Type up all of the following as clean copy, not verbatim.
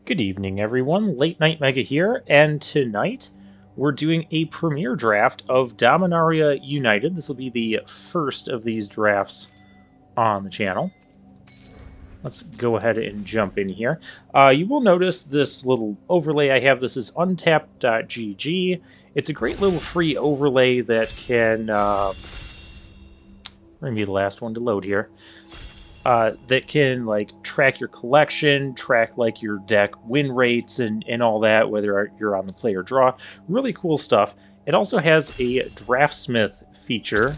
Good evening, everyone. Late Night Mega here, and tonight we're doing a premiere draft of Dominaria United. This will be the first of these drafts on the channel. Let's go ahead and jump in here. You will notice this little overlay I have. This is untapped.gg. It's a great little free overlay that can... Bring me the last one to load here. That can like track your collection, track like your deck win rates and all that, whether you're on the play or draw. Really cool stuff. It also has a draftsmith feature.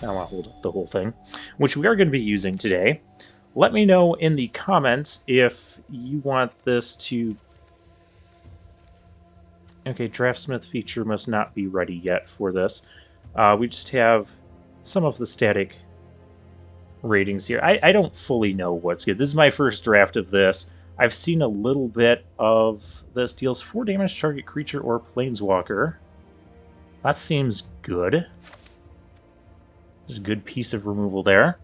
I don't want to hold up the whole thing, which we are going to be using today. Let me know in the comments if you want this to... Okay, draftsmith feature must not be ready yet for this. We just have some of the static ratings here. I don't fully know what's good. This is my first draft of this. I've seen a little bit of this. Deals 4 damage to target creature or planeswalker. That seems good. There's a good piece of removal there.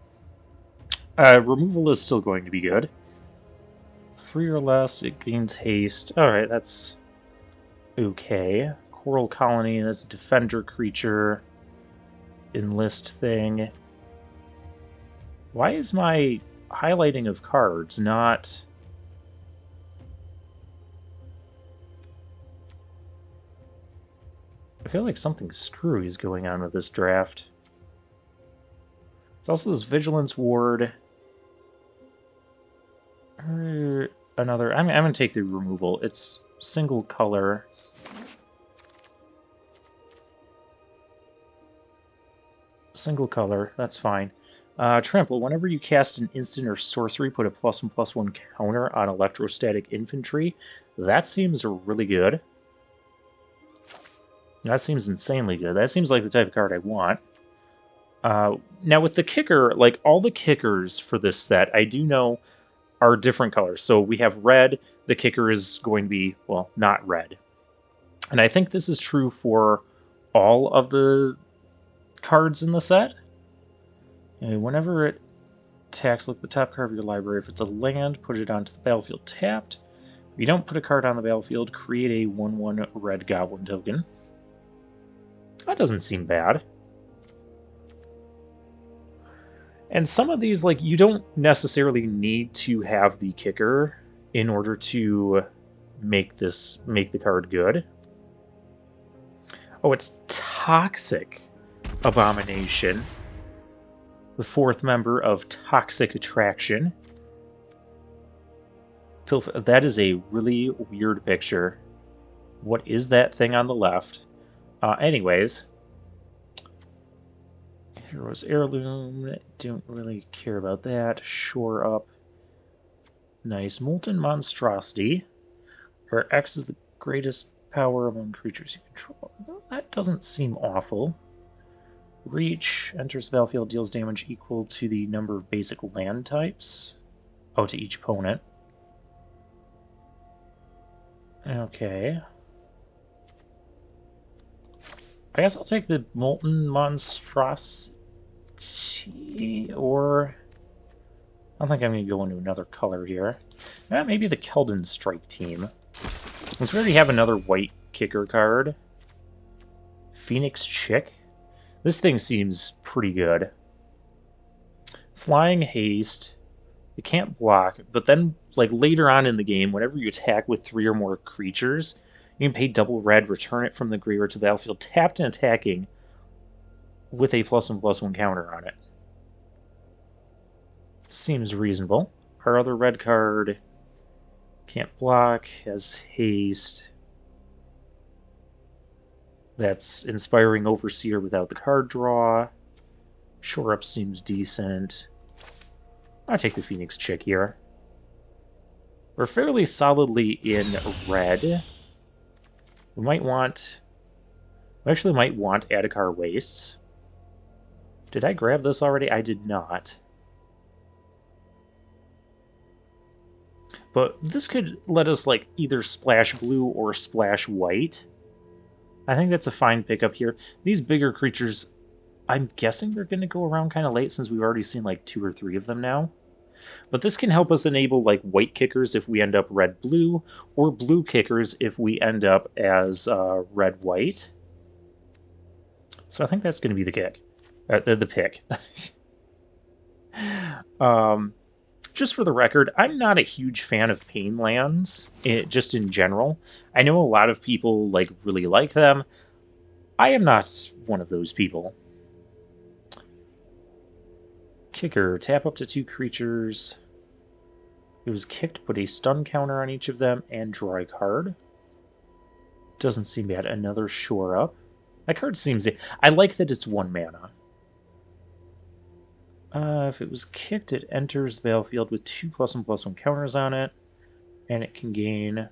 Removal is still going to be good. 3 or less, it gains haste. Alright, that's okay. Coral Colony, that's a defender creature. Enlist thing. Why is my highlighting of cards not... I feel like something screwy is going on with this draft. There's also this Vigilance Ward. Another... I'm going to take the removal. It's single color. Single color, that's fine. Trample. Whenever you cast an instant or sorcery, put a +1/+1 counter on electrostatic infantry. That seems really good. That seems insanely good. That seems like the type of card I want. Now with the kicker, like all the kickers for this set, I do know are different colors. So we have red. The kicker is going to be, well, not red. And I think this is true for all of the cards in the set. And whenever it attacks, look at the top card of your library. If it's a land, put it onto the battlefield tapped. If you don't put a card on the battlefield, create a 1/1 red goblin token. That doesn't seem bad. And some of these, like, you don't necessarily need to have the kicker in order to make the card good. Oh, it's Toxic Abomination. The 4th member of Toxic Attraction. That is a really weird picture. What is that thing on the left? Anyways. Hero's Heirloom. Don't really care about that. Shore Up. Nice. Molten Monstrosity. Where X is the greatest power among creatures you control. Well, that doesn't seem awful. Reach. Enters the battlefield, deals damage equal to the number of basic land types. Oh, to each opponent. Okay. I guess I'll take the Molten Monstrosity, or... I don't think I'm going to go into another color here. Maybe the Keldon Strike team. Since we already have another white kicker card. Phoenix Chick. This thing seems pretty good. Flying Haste. It can't block, but then, like, later on in the game, whenever you attack with 3 or more creatures, you can pay double red, return it from the graveyard to the battlefield, tapped and attacking, with a +1/+1 counter on it. Seems reasonable. Our other red card can't block, has haste. That's Inspiring Overseer without the card draw. Shore Up seems decent. I'll take the Phoenix Chick here. We're fairly solidly in red. We might want... We actually might want Adhikar Wastes. Did I grab this already? I did not. But this could let us, like, either splash blue or splash white. I think that's a fine pickup here. These bigger creatures, I'm guessing they're going to go around kind of late since we've already seen like 2 or 3 of them now. But this can help us enable like white kickers if we end up red-blue, or blue kickers if we end up as red-white. So I think that's going to be the kick. The pick. Just for the record, I'm not a huge fan of pain lands, just in general. I know a lot of people like really like them. I am not one of those people. Kicker, tap up to 2 creatures. It was kicked, put a stun counter on each of them, and draw a card. Doesn't seem bad. Another shore up. That card seems... I like that it's 1 mana. If it was kicked, it enters the battlefield with 2+1/+1 counters on it, and it can gain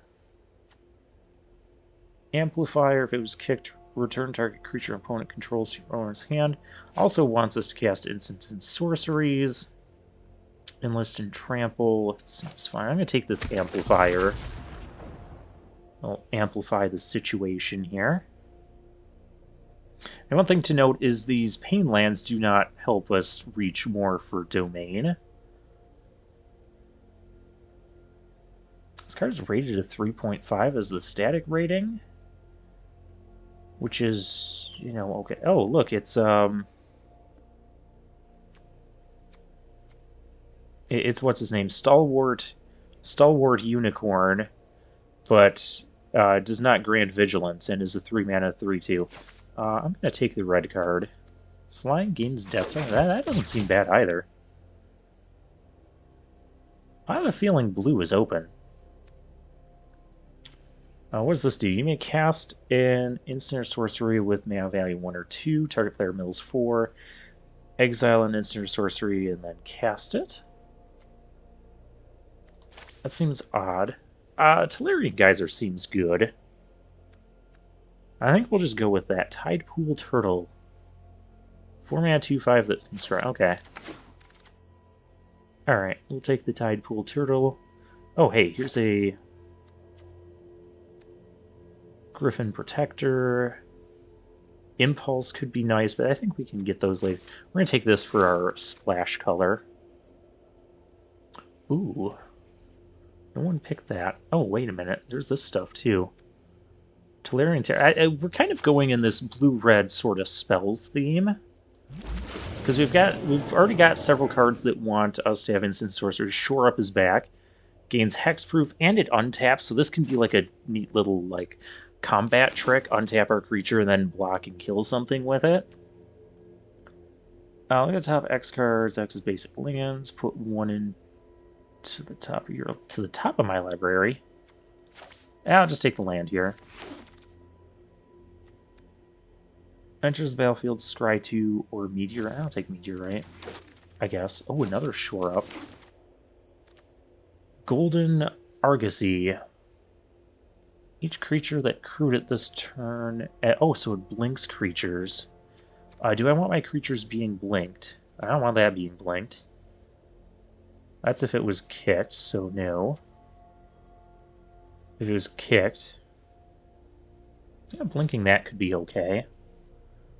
Amplifier. If it was kicked, return target creature opponent controls to your owner's hand. Also wants us to cast instants and sorceries. Enlist and trample. It seems fine. I'm going to take this Amplifier. I'll amplify the situation here. And one thing to note is these pain lands do not help us reach more for domain. This card is rated a 3.5 as the static rating, which is, you know, okay. Oh, look, it's what's his name, Stalwart Unicorn, but does not grant vigilance and is a 3-mana 3/2. I'm going to take the red card. Flying gains depth. That doesn't seem bad either. I have a feeling blue is open. What does this do? You may cast an instant or sorcery with mana value 1 or 2. Target player mills 4. Exile an instant or sorcery and then cast it. That seems odd. Tolarian Geyser seems good. I think we'll just go with that. Tide Pool Turtle. 4-mana 2/5 that can strike. Okay. Alright, we'll take the Tide Pool Turtle. Oh, hey, here's a Griffin Protector. Impulse could be nice, but I think we can get those later. We're going to take this for our splash color. Ooh. No one picked that. Oh, wait a minute. There's this stuff, too. Tolarian Terror. We're kind of going in this blue-red sort of spells theme. Because we've already got several cards that want us to have instant sorcery. Shore Up is back. Gains hexproof, and it untaps, so this can be like a neat little like combat trick. Untap our creature and then block and kill something with it. Look at the top X cards. X is basic lands. Put 1 in to the top of my library. I'll just take the land here. Enters the battlefield, scry 2 or meteorite. I'll take meteorite, I guess. Oh, another shore up. Golden Argosy. Each creature that crewed it this turn... oh, so it blinks creatures. Do I want my creatures being blinked? I don't want that being blinked. That's if it was kicked, so no. If it was kicked... yeah, blinking that could be okay.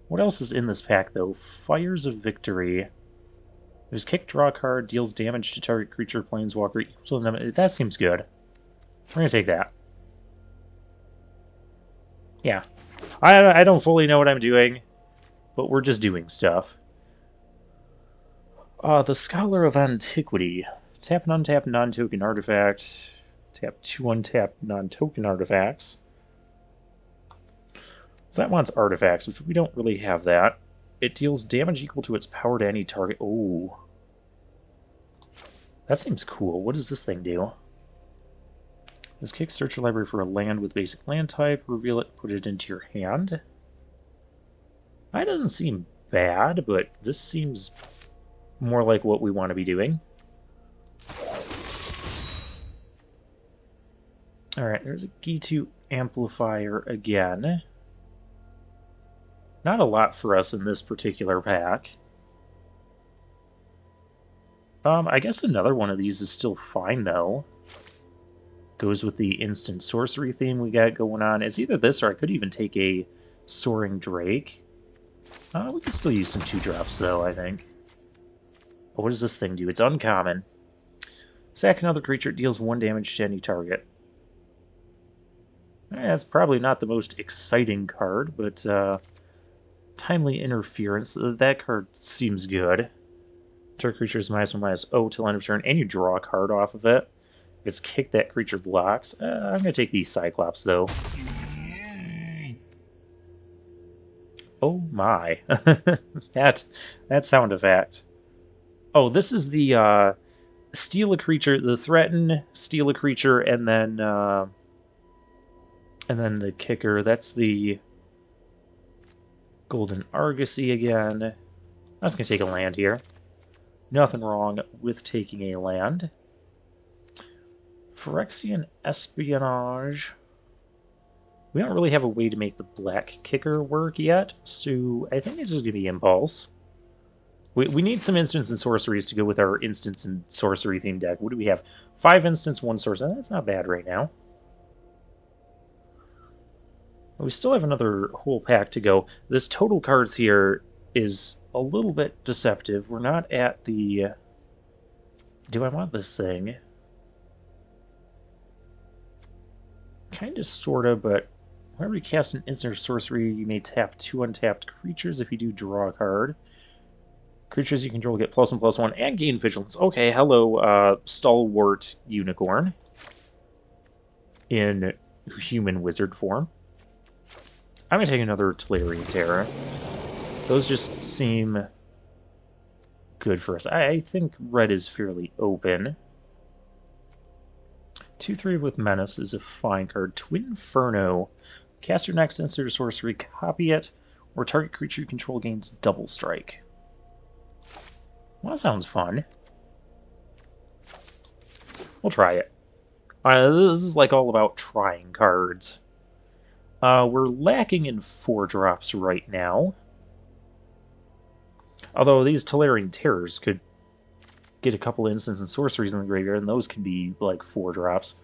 What else is in this pack, though? Fires of Victory. There's kick, draw a card, deals damage to target creature, planeswalker, equal to the number. That seems good. We're going to take that. Yeah. I don't fully know what I'm doing, but we're just doing stuff. The Scholar of Antiquity. Tap and untap non-token artifact. Tap 2 untap non-token artifacts. So that wants artifacts, which we don't really have that. It deals damage equal to its power to any target. Oh. That seems cool. What does this thing do? This kick, search your library for a land with basic land type, reveal it, put it into your hand. That doesn't seem bad, but this seems more like what we want to be doing. Alright, there's a Gitu Amplifier again. Not a lot for us in this particular pack. I guess another one of these is still fine, though. Goes with the instant sorcery theme we got going on. It's either this or I could even take a Soaring Drake. We could still use some 2-drops, though, I think. Oh, what does this thing do? It's uncommon. Sack another creature, deals 1 damage to any target. That's probably not the most exciting card, but timely interference. That card seems good. Target creature is -1/-0 till end of turn, and you draw a card off of it. If it's kicked, that creature blocks. I'm going to take the Cyclops, though. Oh my. that sound effect. Oh, this is the steal a creature, the threaten, steal a creature, and then the kicker. That's the Golden Argosy again. I was going to take a land here. Nothing wrong with taking a land. Phyrexian Espionage. We don't really have a way to make the black kicker work yet, so I think it's just going to be Impulse. We need some instants and sorceries to go with our instants and sorcery themed deck. What do we have? 5 instants, 1 sorcery. That's not bad right now. We still have another whole pack to go. This total cards here is a little bit deceptive. We're not at the... Do I want this thing? Kind of, sort of, but whenever you cast an instant or sorcery, you may tap 2 untapped creatures. If you do, draw a card. Creatures you control get +1/+1 and gain vigilance. Okay, hello, Stalwart Unicorn. In human wizard form. I'm going to take another Tolarian Terror. Those just seem good for us. I think red is fairly open. 2/3 with Menace is a fine card. Twin Inferno. Cast your next instant or sorcery, copy it, or target creature you control gains double strike. Well, that sounds fun. We'll try it. This is like all about trying cards. We're lacking in 4-drops right now. Although these Tolarian Terrors could get a couple instants and sorceries in the graveyard, and those can be like 4-drops.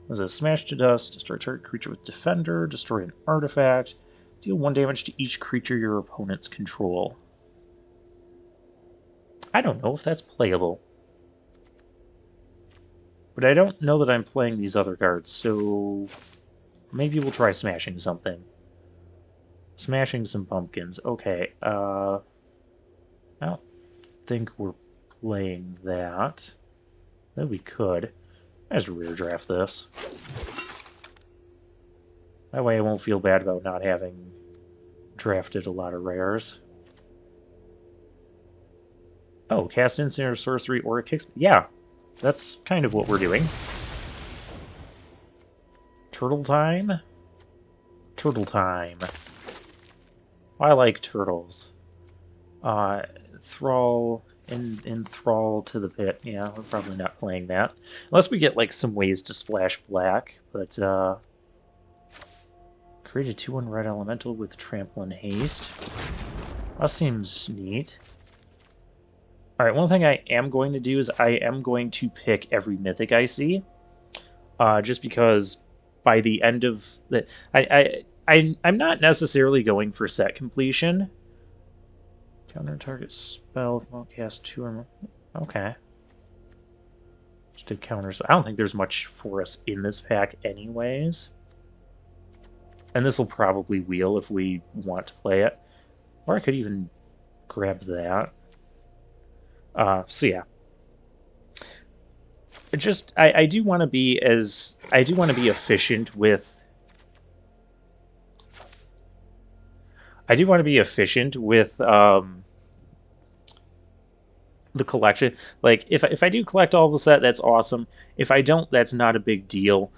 There's a Smash to Dust, destroy target creature with Defender, destroy an artifact, deal 1 damage to each creature your opponents control. I don't know if that's playable. But I don't know that I'm playing these other cards, so maybe we'll try smashing something. Smashing some pumpkins. Okay, I don't think we're playing that. Though we could. I just rear draft this. That way I won't feel bad about not having drafted a lot of rares. Oh, cast instant or sorcery or it kicks... Yeah, that's kind of what we're doing. Turtle time? Turtle time. I like turtles. Enthrall to the pit. Yeah, we're probably not playing that. Unless we get like some ways to splash black, but create a 2/1 red elemental with trample and haste. That seems neat. Alright, one thing I am going to do is I am going to pick every mythic I see. Just because by the end of the... I'm not necessarily going for set completion. Counter target spell, won't cast 2 or more. Okay. Just did counters. I don't think there's much for us in this pack anyways. And this will probably wheel if we want to play it. Or I could even grab that. So yeah. Just I do want to be efficient with the collection. Like if I do collect all of the set, that's awesome. If I don't, that's not a big deal.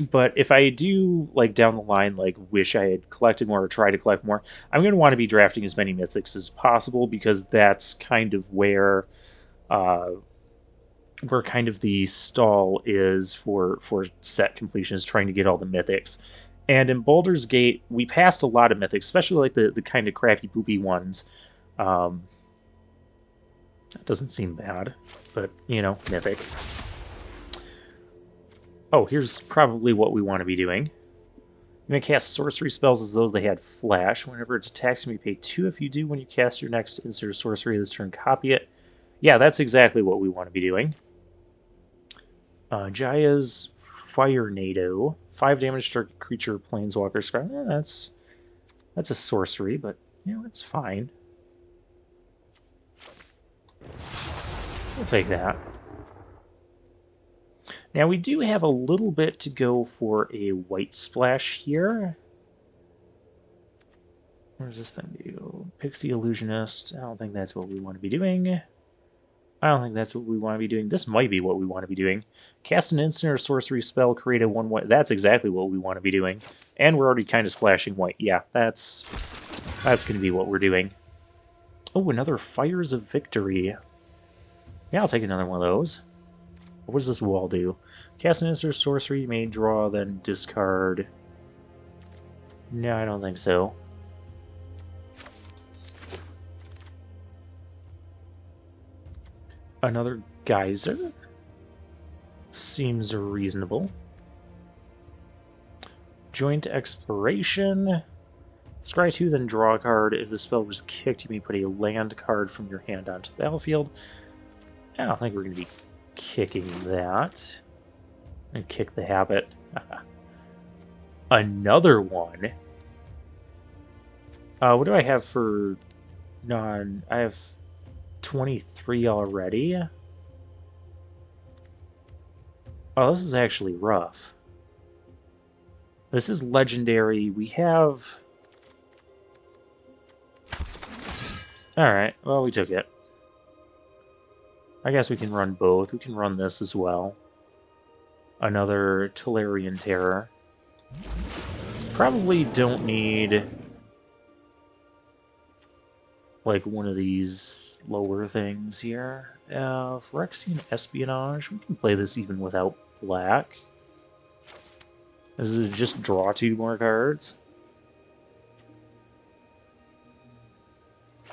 But if I do, like, down the line, like, wish I had collected more or try to collect more, I'm going to want to be drafting as many mythics as possible, because that's kind of where kind of the stall is for set completion, is trying to get all the mythics. And in Baldur's Gate, we passed a lot of mythics, especially like the kind of crappy poopy ones. That doesn't seem bad, but, you know, mythic. Oh, here's probably what we want to be doing. You may cast sorcery spells as though they had flash. Whenever it attacks, you may pay 2. If you do, when you cast your next instant or sorcery this turn, copy it. Yeah, that's exactly what we want to be doing. Jaya's Fire Nado. 5 damage to creature, planeswalker, scar. That's a sorcery, but you know, it's fine. We'll take that. Now we do have a little bit to go for a white splash here. What does this thing do? Pixie Illusionist. I don't think that's what we want to be doing. I don't think that's what we want to be doing. This might be what we want to be doing. Cast an instant or sorcery spell, create a 1/1. That's exactly what we want to be doing. And we're already kind of splashing white. Yeah, that's going to be what we're doing. Oh, another Fires of Victory. Yeah, I'll take another one of those. What does this wall do? Cast an instant or sorcery, you may draw, then discard. No, I don't think so. Another Geyser? Seems reasonable. Joint Exploration. Scry 2, then draw a card. If the spell was kicked, you may put a land card from your hand onto the battlefield. I don't think we're going to be kicking that. And kick the habit. Another one. What do I have for non... I have 23 already. Oh, this is actually rough. This is legendary. We have... Alright, well, we took it. I guess we can run both. We can run this as well. Another Tolarian Terror. Probably don't need... like one of these lower things here. Phyrexian Espionage. We can play this even without black. This is just draw 2 more cards.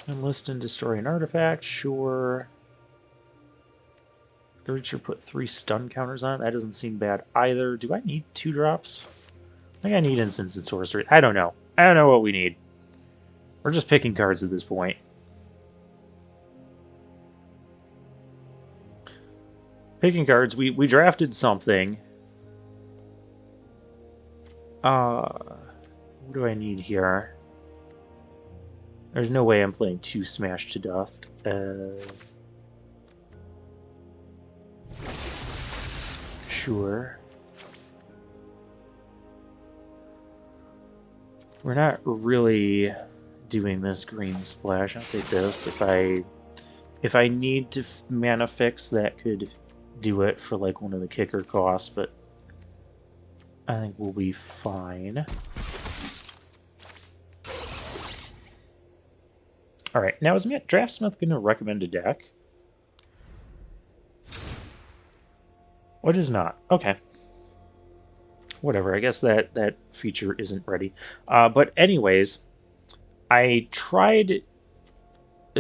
Enlist and destroy an artifact, sure. Creature put 3 stun counters on it. That doesn't seem bad either. Do I need 2 drops? I think I need instants and sorcery. I don't know. I don't know what we need. We're just picking cards at this point. Picking cards. We drafted something. What do I need here? There's no way I'm playing 2 Smash to Dust. Sure. We're not really doing this green splash. I'll take this. If I need to mana fix, that could do it for like one of the kicker costs, but I think we'll be fine. Alright, now is Draftsmith going to recommend a deck? What is not? Okay. Whatever, I guess that feature isn't ready. But anyways, I tried...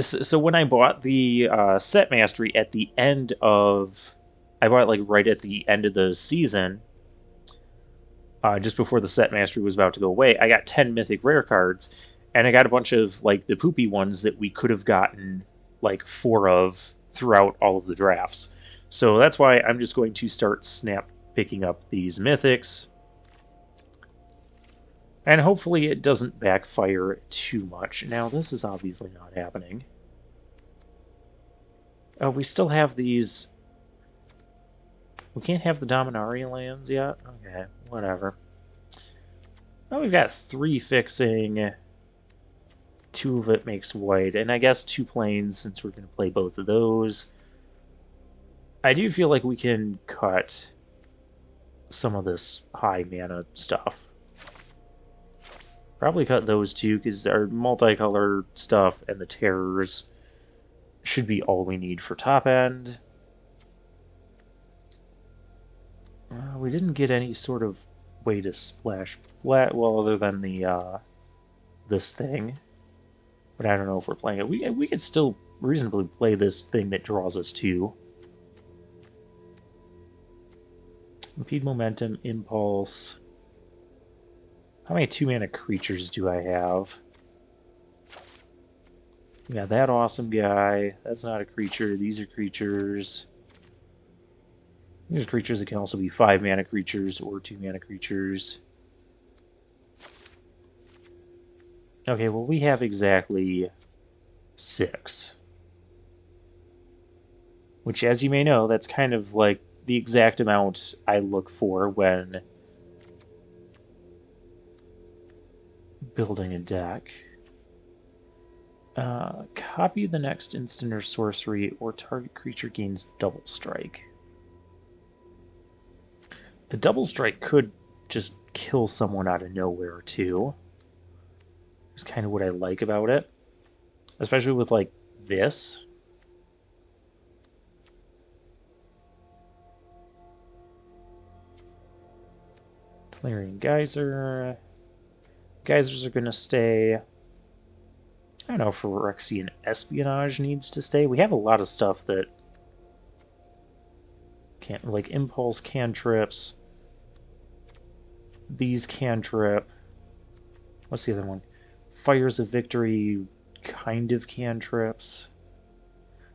So when I bought the Set Mastery at the end of... I bought it like right at the end of the season, just before the Set Mastery was about to go away, I got 10 Mythic Rare cards, and I got a bunch of like the poopy ones that we could have gotten like 4 of throughout all of the drafts. So that's why I'm just going to start picking up these Mythics. And hopefully it doesn't backfire too much. Now, this is obviously not happening. Oh, we still have these... We can't have the Dominaria lands yet? Okay, whatever. Well, we've got 3 fixing. 2 of it makes white. And I guess 2 planes, since we're going to play both of those. I do feel like we can cut some of this high mana stuff. Probably cut those 2, because our multicolor stuff and the terrors should be all we need for top end. We didn't get any sort of way to splash flat, well, other than the this thing. But I don't know if we're playing it. We could still reasonably play this thing that draws us 2. Impede Momentum, Impulse. How many 2-mana creatures do I have? We got that awesome guy. That's not a creature. These are creatures. These are creatures that can also be 5-mana creatures or 2-mana creatures. Okay, well, we have exactly 6. Which, as you may know, that's kind of like the exact amount I look for when building a deck. Copy the next instant or sorcery, or target creature gains double strike. The double strike could just kill someone out of nowhere, too. That's kind of what I like about it. Especially with, like, this. Clarion Geyser. Geysers are going to stay. I don't know if Phyrexian Espionage needs to stay. We have a lot of stuff that can't, like Impulse cantrips. These cantrip. What's the other one? Fires of Victory, kind of cantrips.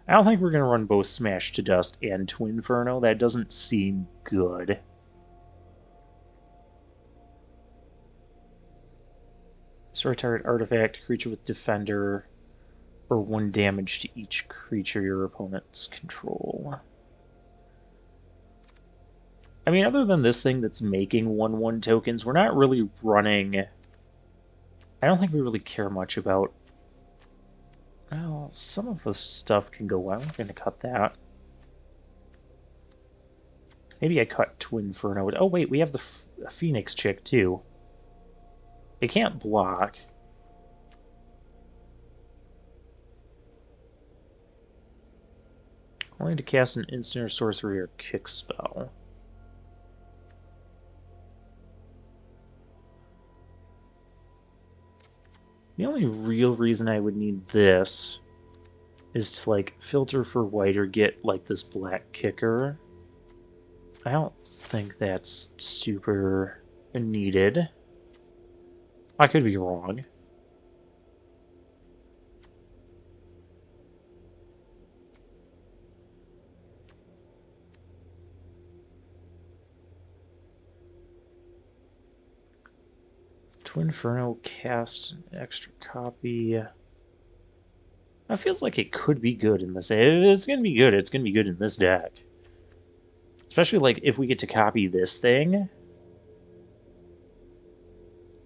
I don't think we're going to run both Smash to Dust and Twinferno. That doesn't seem good. Destroy target artifact, creature with Defender, or 1 damage to each creature your opponents control. I mean, other than this thing that's making 1/1 tokens, we're not really running... I don't think we really care much about... Well, some of the stuff can go well. I'm going to cut that. Maybe I cut Twinferno. Oh, wait, we have the Phoenix chick, too. It can't block. Only to cast an instant or sorcery or kick spell. The only real reason I would need this is to, like, filter for white or get, like, this black kicker. I don't think that's super needed. I could be wrong. Twinferno cast an extra copy. That feels like it could be good in this. It's going to be good. It's going to be good in this deck. Especially, like, if we get to copy this thing.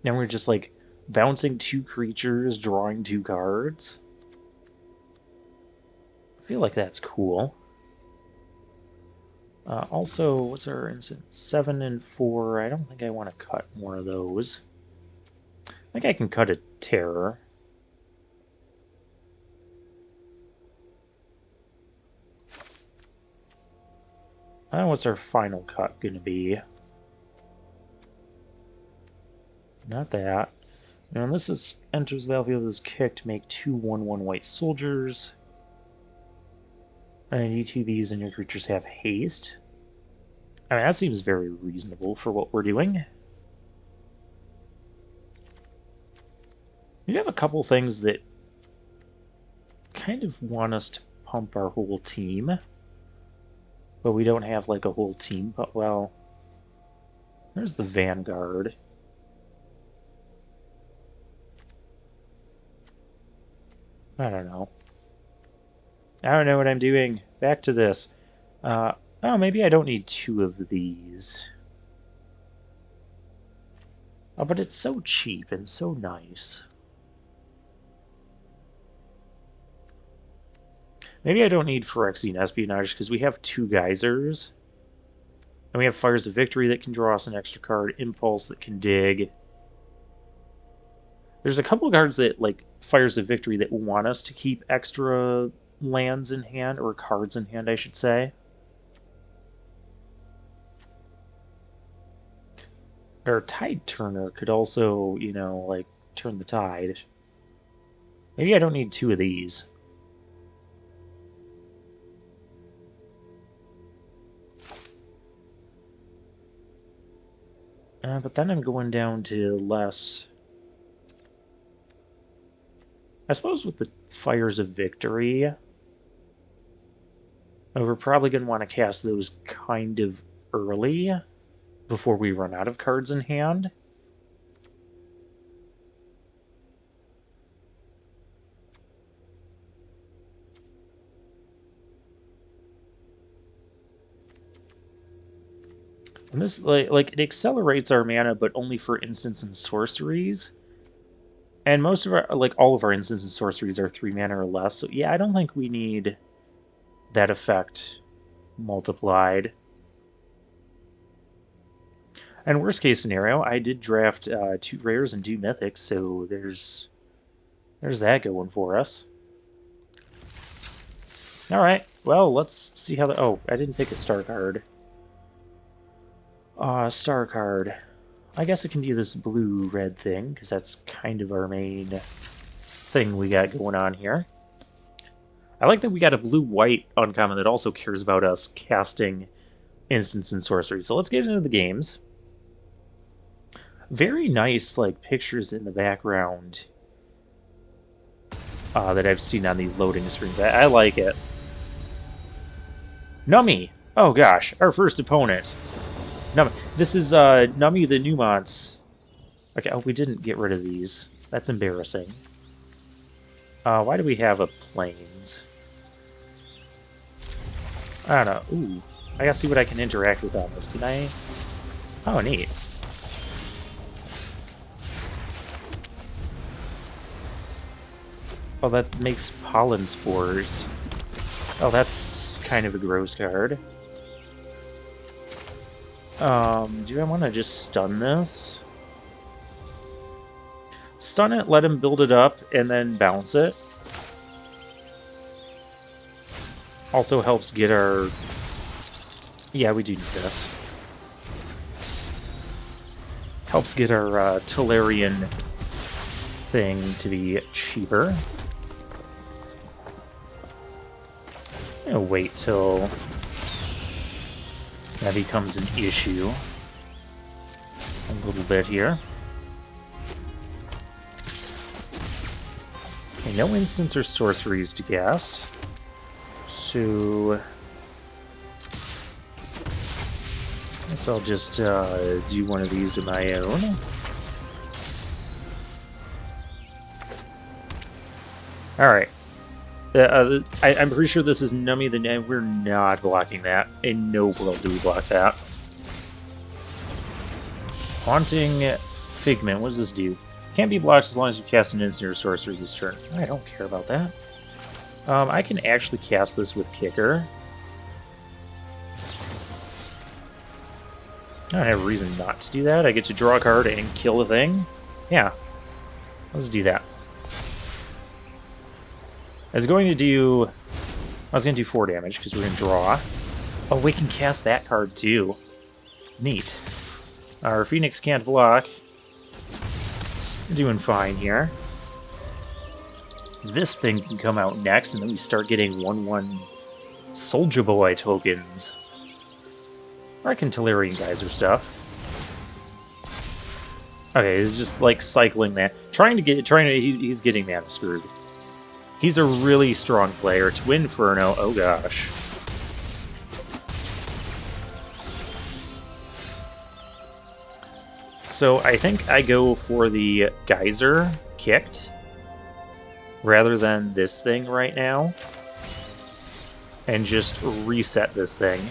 Then we're just, like, bouncing 2 creatures, drawing 2 cards. I feel like that's cool. Also, what's our instant? 7 and 4. I don't think I want to cut more of those. I think I can cut a Terror. I don't know what's our final cut going to be. Not that. Now, this is enters the battlefield is kicked, make 2 1/1 white soldiers. And you two these and your creatures have haste. I mean, that seems very reasonable for what we're doing. We have a couple things that kind of want us to pump our whole team. But we don't have, like, a whole team. But, well, there's the Vanguard. I don't know. I don't know what I'm doing. Back to this. Oh, maybe I don't need 2 of these. Oh, but it's so cheap and so nice. Maybe I don't need Phyrexian Espionage because we have 2 Geysers. And we have Fires of Victory that can draw us an extra card, Impulse that can dig. There's a couple cards that, like, Fires of Victory that want us to keep extra lands in hand, or cards in hand, I should say. Or Tide Turner could also, you know, like, turn the tide. Maybe I don't need 2 of these. But then I'm going down to less. I suppose with the Fires of Victory, we're probably going to want to cast those kind of early before we run out of cards in hand. And this, like it accelerates our mana, but only for instants and sorceries. And most of our, like all of our instants and sorceries are 3 mana or less. So yeah, I don't think we need that effect multiplied. And worst case scenario, I did draft 2 rares and 2 mythics, so there's that going for us. All right, well, let's see how the... Oh, I didn't pick a star card. Star card. I guess it can be this blue-red thing, because that's kind of our main thing we got going on here. I like that we got a blue-white uncommon that also cares about us casting instants and sorcery. So let's get into the games. Very nice, like, pictures in the background that I've seen on these loading screens. I like it. Nummy! Oh gosh, our first opponent. Nummy. This is Nummy the Nuance. Okay, oh, we didn't get rid of these. That's embarrassing. Why do we have a plains? I don't know. Ooh, I gotta see what I can interact with on this. Can I? Oh, neat. Oh, that makes pollen spores. Oh, that's kind of a gross card. Do I want to just stun this? Stun it, let him build it up, and then bounce it. Also helps get our... Yeah, we do need this. Helps get our Tolarian thing to be cheaper. I'm gonna wait till that becomes an issue a little bit here. Okay, no instants or sorceries to cast. So I guess I'll just do one of these of my own. Alright. I'm pretty sure this is Nummy the Name. We're not blocking that. In no world do we block that. Haunting Figment. What does this do? Can't be blocked as long as you cast an instant or sorcery this turn. I don't care about that. I can actually cast this with Kicker. I don't have a reason not to do that. I get to draw a card and kill a thing. Yeah. Let's do that. I was going to do 4 damage because we're going to draw. Oh, we can cast that card too. Neat. Our Phoenix can't block. We're doing fine here. This thing can come out next, and then we start getting 1/1 Soldier Boy tokens. Or I can Tolarian Geyser stuff. Okay, he's just like cycling that. He's getting mana screwed. He's a really strong player. Twinferno, oh gosh. So I think I go for the Geyser kicked rather than this thing right now. And just reset this thing.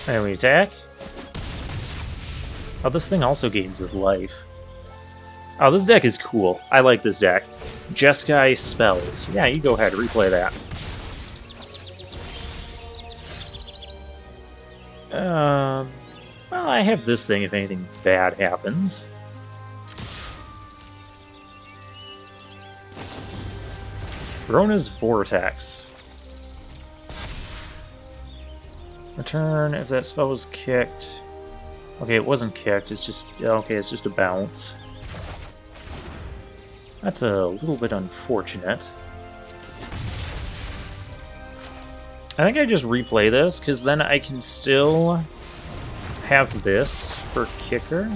And we attack. Oh, this thing also gains his life. Oh, this deck is cool. I like this deck. Jeskai Spells. Yeah, you go ahead, replay that. Well, I have this thing if anything bad happens. Rona's Vortex. Return if that spell was kicked. Okay, it wasn't kicked, it's just... Okay, it's just a bounce. That's a little bit unfortunate. I think I just replay this, because then I can still have this for Kicker.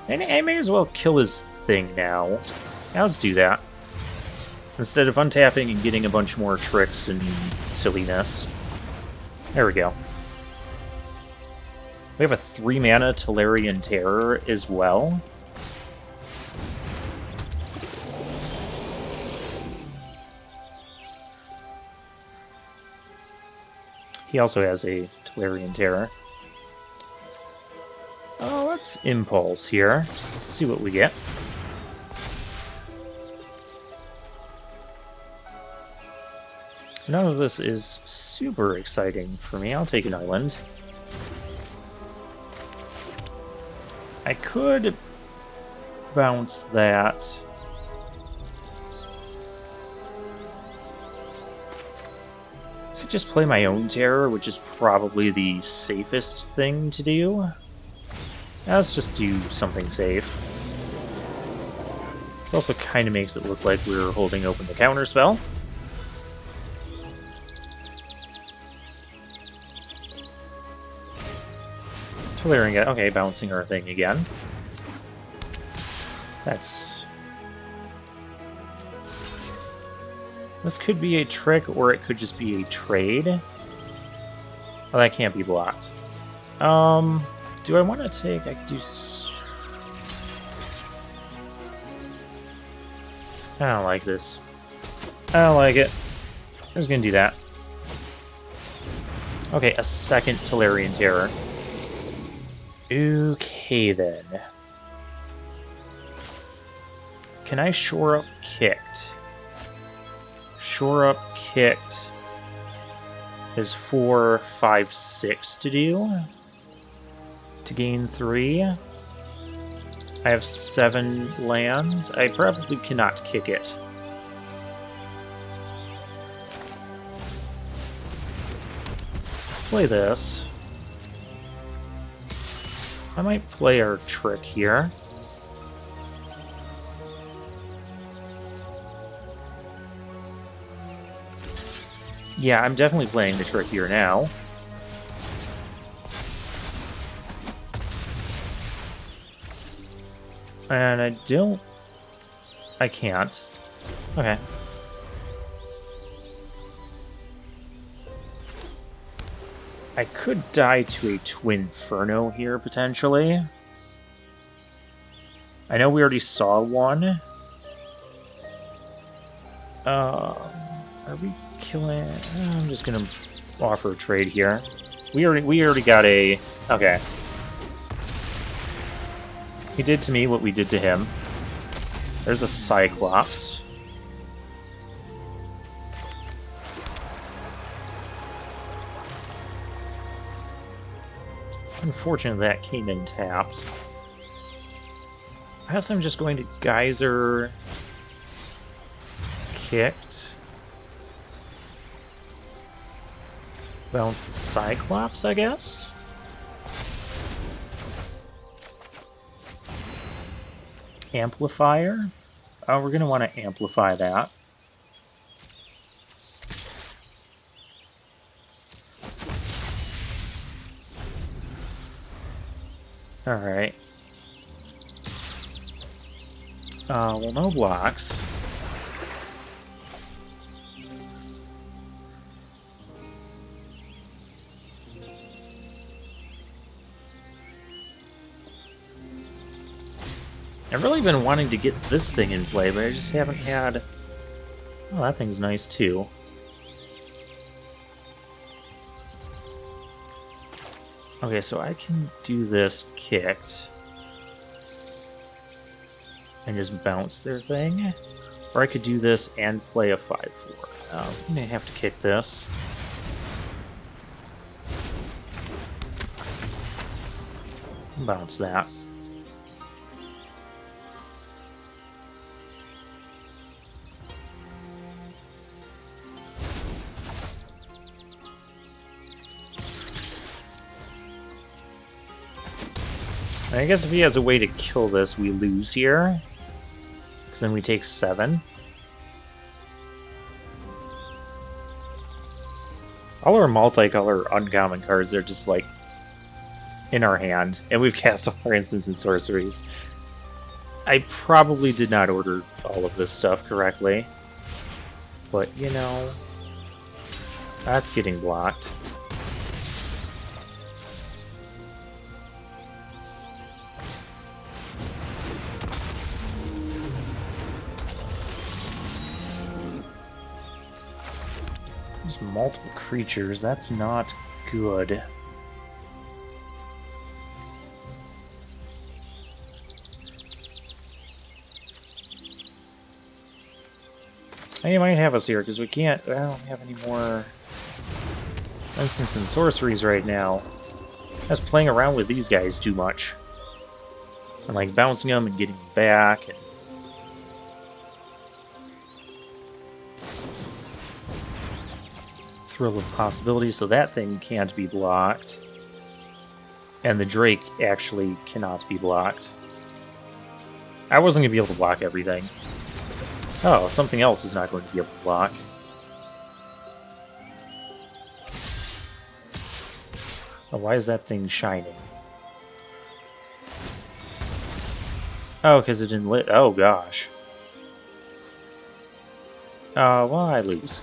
And I may as well kill his thing now. Now let's do that. Instead of untapping and getting a bunch more tricks and silliness. There we go. We have a 3-mana Tolarian Terror as well. He also has a Tolarian Terror. Oh, let's Impulse here. See what we get. None of this is super exciting for me. I'll take an island. I could bounce that. I could just play my own terror, which is probably the safest thing to do. Let's just do something safe. This also kind of makes it look like we're holding open the counterspell. Clearing it. Okay, bouncing our thing again. That's... This could be a trick, or it could just be a trade. Oh, that can't be blocked. Do I want to take... I could do... I don't like this. I don't like it. I'm just gonna do that. Okay, a second Tolarian Terror. Okay, then. Can I shore up Kicked? Shore up Kicked is 4, 5, 6 to do. To gain 3. I have 7 lands. I probably cannot kick it. Let's play this. I might play our trick here. Yeah, I'm definitely playing the trick here now. And I don't... I can't. Okay. I could die to a Twinferno here, potentially. I know we already saw one. Are we killing... I'm just gonna offer a trade here. We already got a... Okay. He did to me what we did to him. There's a Cyclops. Unfortunately, that came in tapped. I guess I'm just going to Geyser... Kicked. Bounce the Cyclops, I guess? Amplifier? Oh, we're going to want to amplify that. Alright. Well, no blocks. I've really been wanting to get this thing in play, but I just haven't had... Oh, that thing's nice, too. Okay, so I can do this kicked. And just bounce their thing. Or I could do this and play a 5-4. I'm gonna have to kick this. Bounce that. I guess if he has a way to kill this, we lose here. Because then we take 7. All our multicolor uncommon cards are just like in our hand. And we've cast all our instants and sorceries. I probably did not order all of this stuff correctly. But, you know, that's getting blocked. There's multiple creatures. That's not good. They might have us here, because we can't... I don't have any more instants and sorceries right now. I was playing around with these guys too much. And, like, bouncing them and getting them back. And... Thrill of possibility, so that thing can't be blocked. And the Drake actually cannot be blocked. I wasn't going to be able to block everything. Oh, something else is not going to be able to block. Oh, why is that thing shining? Oh, because it didn't lit. Oh, gosh. Well, I lose.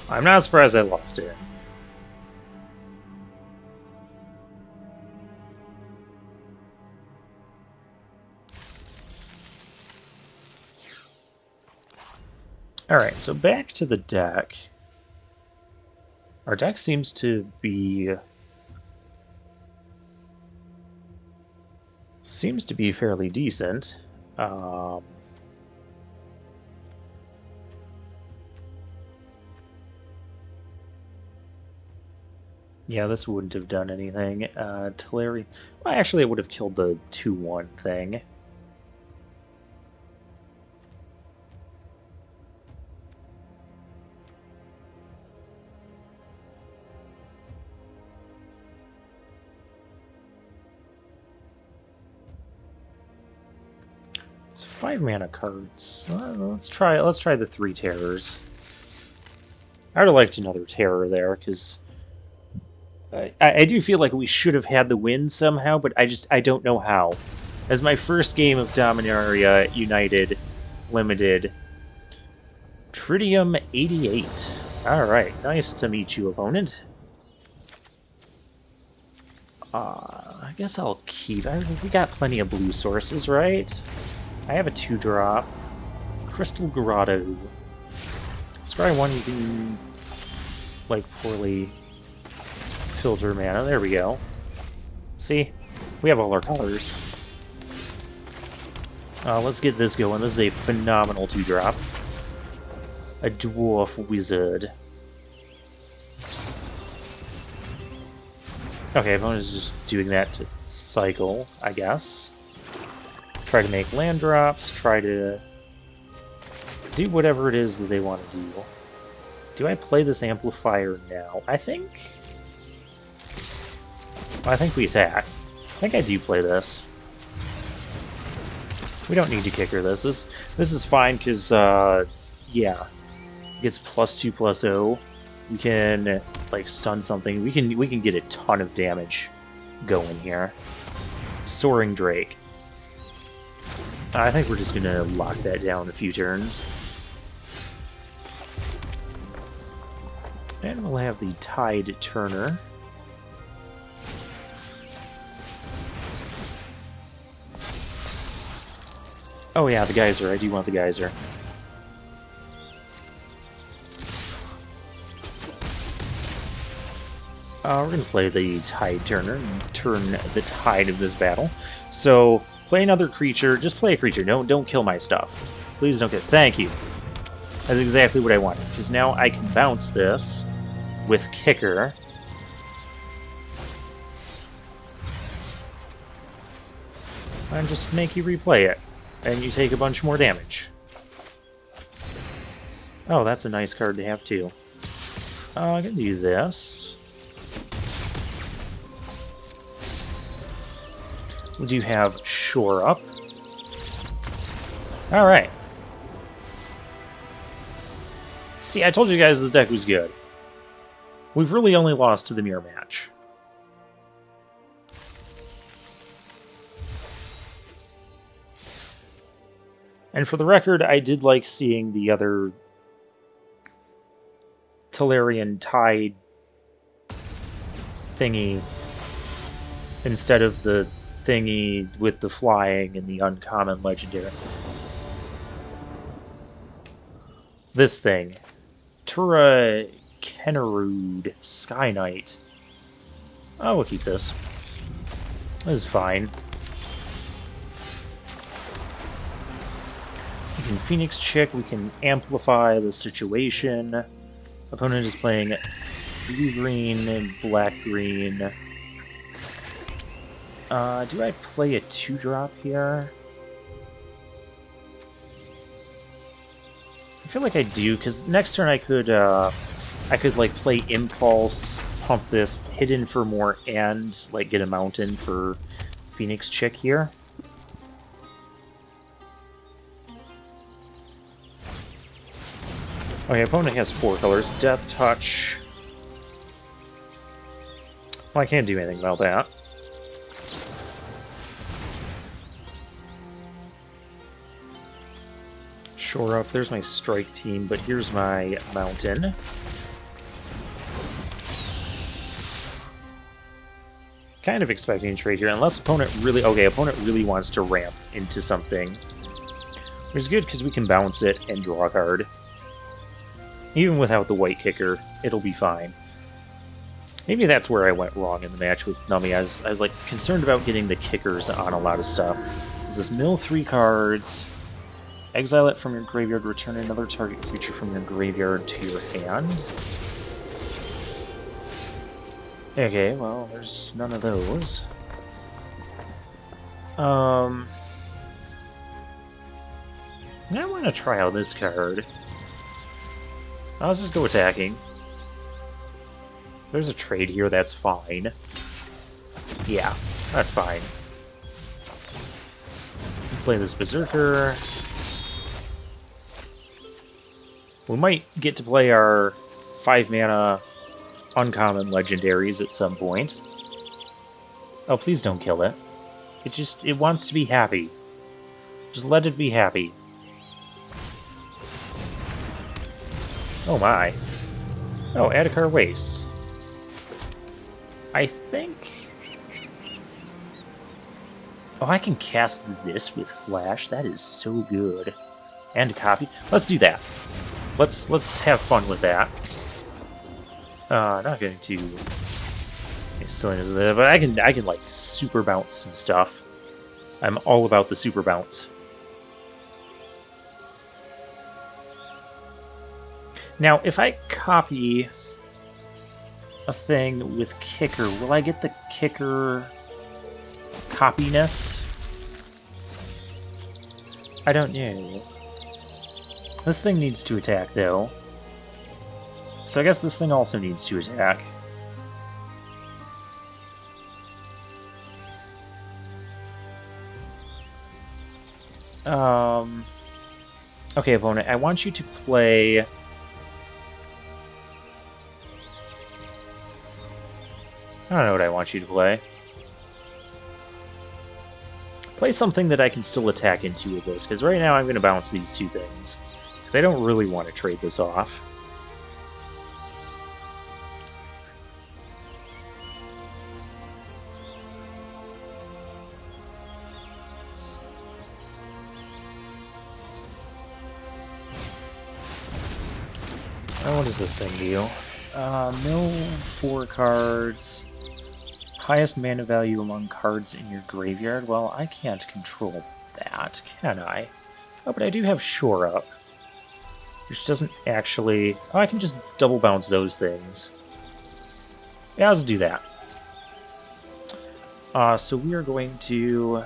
I'm not surprised I lost it. Alright, so back to the deck. Our deck seems to be... fairly decent. Yeah, this wouldn't have done anything. Teleri... Well, actually, it would have killed the 2-1 thing. It's 5 mana cards. Let's try the 3 terrors. I would have liked another terror there, because I do feel like we should have had the win somehow, but I don't know how. As my first game of Dominaria United Limited, Tritium 88. Alright, nice to meet you, opponent. I guess I'll keep... we got plenty of blue sources, right? I have a 2-drop. Crystal Grotto. Scry 1, you can, like, poorly filter mana. There we go. See? We have all our colors. Let's get this going. This is a phenomenal 2-drop. A Dwarf Wizard. Okay, opponent is just doing that to cycle, I guess. Try to make land drops, try to do whatever it is that they want to do. Do I play this amplifier now? I think we attack. I think I do play this. We don't need to kicker this. This is fine because, yeah, it gets +2/+0. We can like stun something. We can get a ton of damage going here. Soaring Drake. I think we're just gonna lock that down a few turns. And we'll have the Tide Turner. Oh yeah, the Geyser. I do want the Geyser. We're going to play the Tide Turner and turn the tide of this battle. So, play another creature. Just play a creature. Don't kill my stuff. Please don't kill. Thank you. That's exactly what I wanted. Because now I can bounce this with Kicker. And just make you replay it. And you take a bunch more damage. Oh, that's a nice card to have too. I'm going to do this. We do have Shore Up. Alright. See, I told you guys this deck was good. We've really only lost to the mirror match. And for the record, I did like seeing the other Tellurian Tide thingy instead of the thingy with the flying and the uncommon legendary. This thing. Tura Kennerud Sky Knight. Oh, we'll keep this. This is fine. We can Phoenix Chick, we can amplify the situation. Opponent is playing blue-green and black-green. Do I play a 2-drop here? I feel like I do, because next turn I could like play Impulse, pump this, hit in for more, and like get a mountain for Phoenix Chick here. Okay, opponent has 4 colors. Death Touch. Well, I can't do anything about that. Shore up. There's my strike team, but here's my mountain. Kind of expecting a trade here, unless opponent really... Okay, opponent really wants to ramp into something. Which is good, because we can bounce it and draw a card. Even without the white kicker, it'll be fine. Maybe that's where I went wrong in the match with Nummy. I was like concerned about getting the kickers on a lot of stuff. This is mill 3 cards, exile it from your graveyard, return another target creature from your graveyard to your hand. Okay, well, there's none of those. I want to try out this card. I'll just go attacking. There's a trade here, that's fine. Yeah, that's fine. Play this Berserker. We might get to play our 5-mana uncommon legendaries at some point. Oh, please don't kill it. It wants to be happy. Just let it be happy. Oh my. Oh, Adhikar Wastes. I think... Oh, I can cast this with Flash. That is so good. And copy. Let's do that. Let's have fun with that. Not getting too silliness with it, but I can like super bounce some stuff. I'm all about the super bounce. Now, if I copy a thing with kicker, will I get the kicker copiness? I don't know. This thing needs to attack, though. So I guess this thing also needs to attack. Okay, opponent, I want you to play... I don't know what I want you to play. Play something that I can still attack into with this, because right now I'm going to bounce these 2 things. Because I don't really want to trade this off. What does this thing do? Mill 4 cards. Highest mana value among cards in your graveyard. Well, I can't control that, can I? Oh, but I do have Shore Up. Which doesn't actually... Oh, I can just double bounce those things. Yeah, let's do that. So we are going to...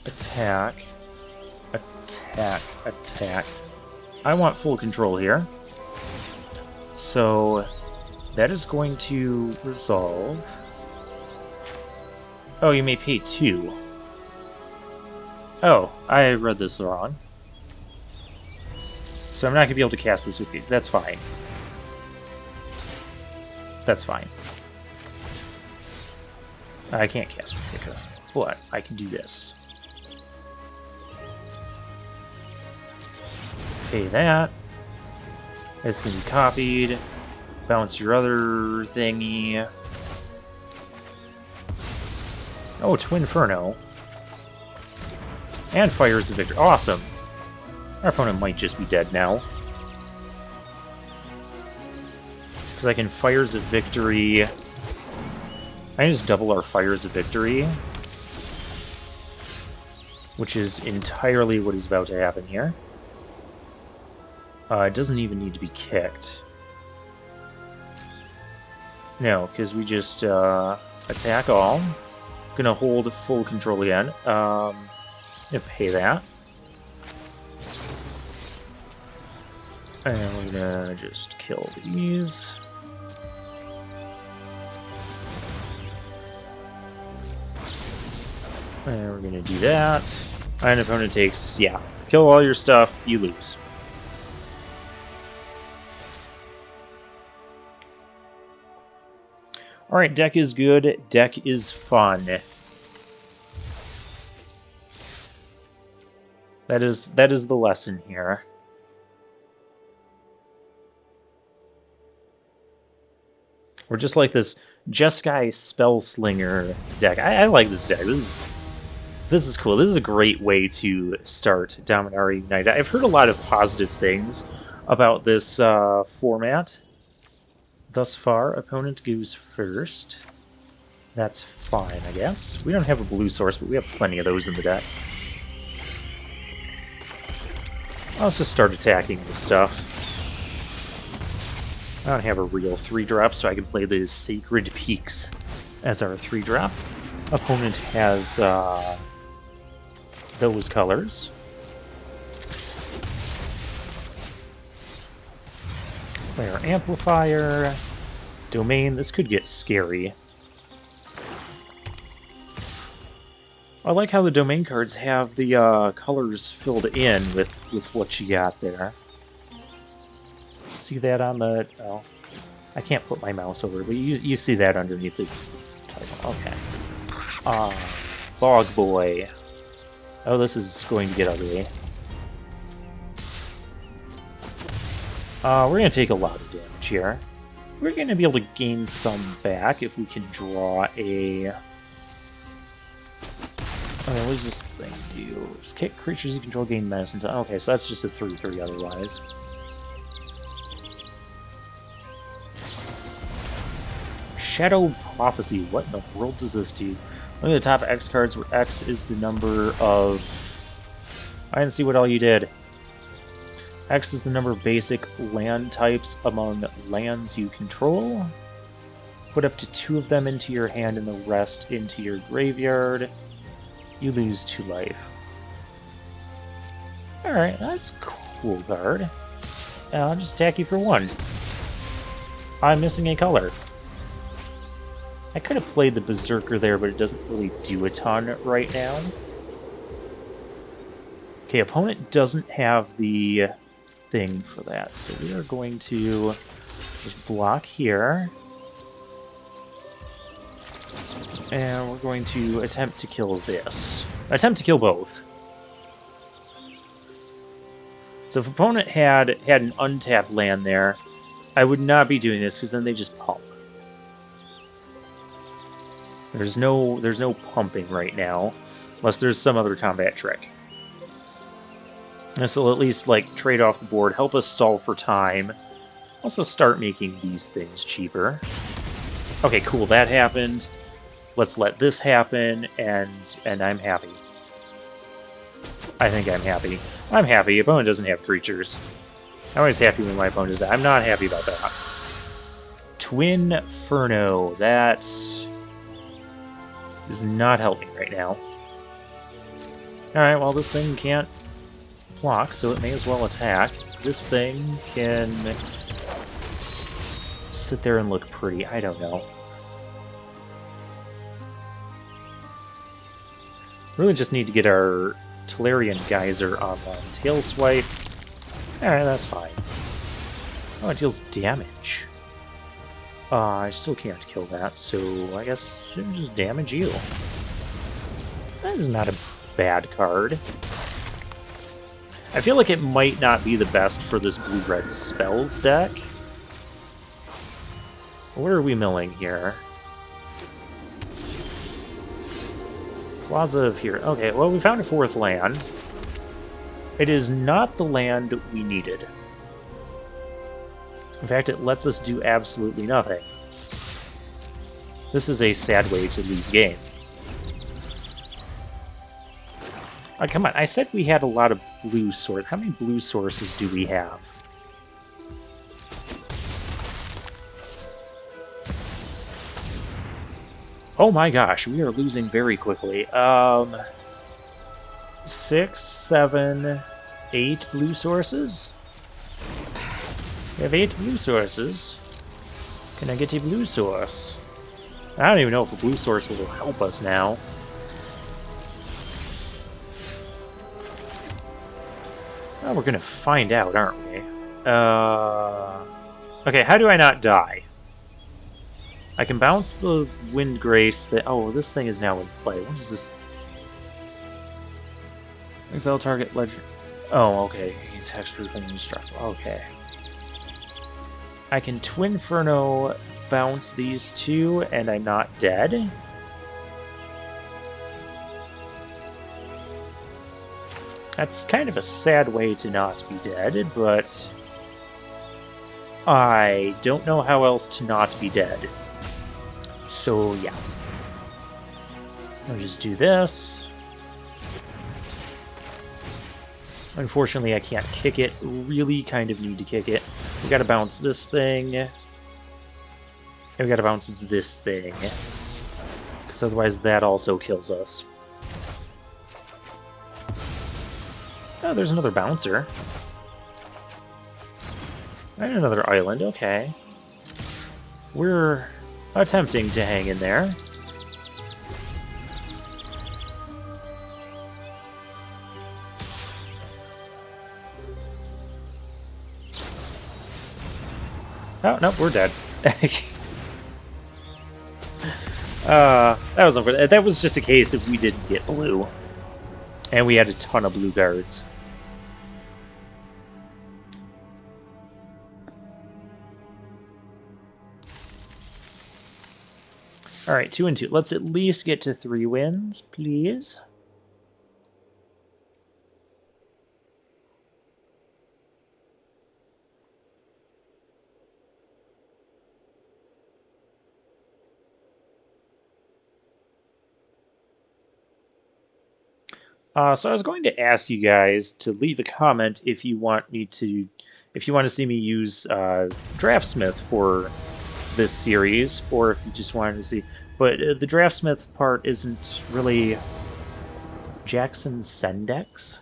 Attack. Attack. Attack. I want full control here. So that is going to resolve. Oh, you may pay 2. Oh, I read this wrong. So I'm not going to be able to cast this with you. That's fine. That's fine. I can't cast with Kicker, but I can do this. Pay that. It's going to be copied. Bounce your other thingy. Oh, Twin Inferno. And Fires of Victory. Awesome. Our opponent might just be dead now. Because I can Fires of Victory. I can just double our Fires of Victory. Which is entirely what is about to happen here. It doesn't even need to be kicked. No, because we just attack all. Gonna hold full control again. Gonna pay that. And we're gonna just kill these. And we're gonna do that. And opponent takes, yeah. Kill all your stuff, you lose. Alright, deck is good, deck is fun. That is the lesson here. We're just like this Jeskai Spellslinger deck. I like this deck. This is cool. This is a great way to start Dominaria United. I've heard a lot of positive things about this format. Thus far, opponent goes first. That's fine, I guess. We don't have a blue source, but we have plenty of those in the deck. Let's just start attacking this stuff. I don't have a real 3-drop, so I can play the Sacred Peaks as our 3-drop. Opponent has those colors. Player Amplifier. Domain. This could get scary. I like how the domain cards have the colors filled in with what you got there. See that on the... Oh, I can't put my mouse over it, but you see that underneath the title. Okay. Bog Boy. Oh, this is going to get ugly. We're going to take a lot of damage here. We're going to be able to gain some back if we can draw a... Okay, what does this thing do? Just kick creatures you control, gain medicine. Okay, so that's just a 3/3 otherwise. Shadow Prophecy. What in the world does this do? Look at the top X cards where X is the number of... I didn't see what all you did. X is the number of basic land types among lands you control. Put up to 2 of them into your hand and the rest into your graveyard. You lose 2 life. Alright, that's a cool card. I'll just attack you for 1. I'm missing a color. I could have played the Berserker there, but it doesn't really do a ton right now. Okay, opponent doesn't have the thing for that, so we are going to just block here. And we're going to attempt to kill this. Attempt to kill both. So if opponent had an untapped land there, I would not be doing this because then they just pump. There's no pumping right now, unless there's some other combat trick. This will at least like trade off the board, help us stall for time. Also start making these things cheaper. Okay, cool, that happened. Let's let this happen, and I'm happy. I think I'm happy. I'm happy. Opponent doesn't have creatures. I'm always happy when my opponent does that. I'm not happy about that. Twin Inferno. That is not helping right now. Alright, well this thing can't block, so it may as well attack. This thing can sit there and look pretty. I don't know. Really just need to get our Tolarian Geyser online. Tail Swipe. Alright, that's fine. Oh, it deals damage. I still can't kill that, so I guess it'll just damage you. That is not a bad card. I feel like it might not be the best for this blue-red spells deck. What are we milling here? Plaza of here. Okay, well, we found a fourth land. It is not the land we needed. In fact, it lets us do absolutely nothing. This is a sad way to lose game. Oh, come on, I said we had a lot of blue sources. How many blue sources do we have? Oh my gosh, we are losing very quickly. 6, 7, 8 blue sources? We have 8 blue sources. Can I get a blue source? I don't even know if a blue source will help us now. Well, we're gonna find out, aren't we? Okay, how do I not die? I can bounce the Wind Grace that... Oh, this thing is now in play. What is this? Exile target legend... Oh, okay. He's hexproof and indestructible. Okay. I can Twinferno bounce these two, and I'm not dead. That's kind of a sad way to not be dead, but... I don't know how else to not be dead. So, yeah. I'll just do this. Unfortunately, I can't kick it. Really kind of need to kick it. We gotta bounce this thing. And we gotta bounce this thing. Because otherwise that also kills us. Oh, there's another bouncer. And another island, okay. We're attempting to hang in there. Oh, nope, we're dead. That was unfortunate. That was just a case if we didn't get blue. And we had a ton of blue cards. Alright, 2 and 2. Let's at least get to 3 wins, please. So I was going to ask you guys to leave a comment if you want to see me use Draftsmith for this series, or if you just wanted to see. But the Draftsmith part isn't really Jackson Sendex.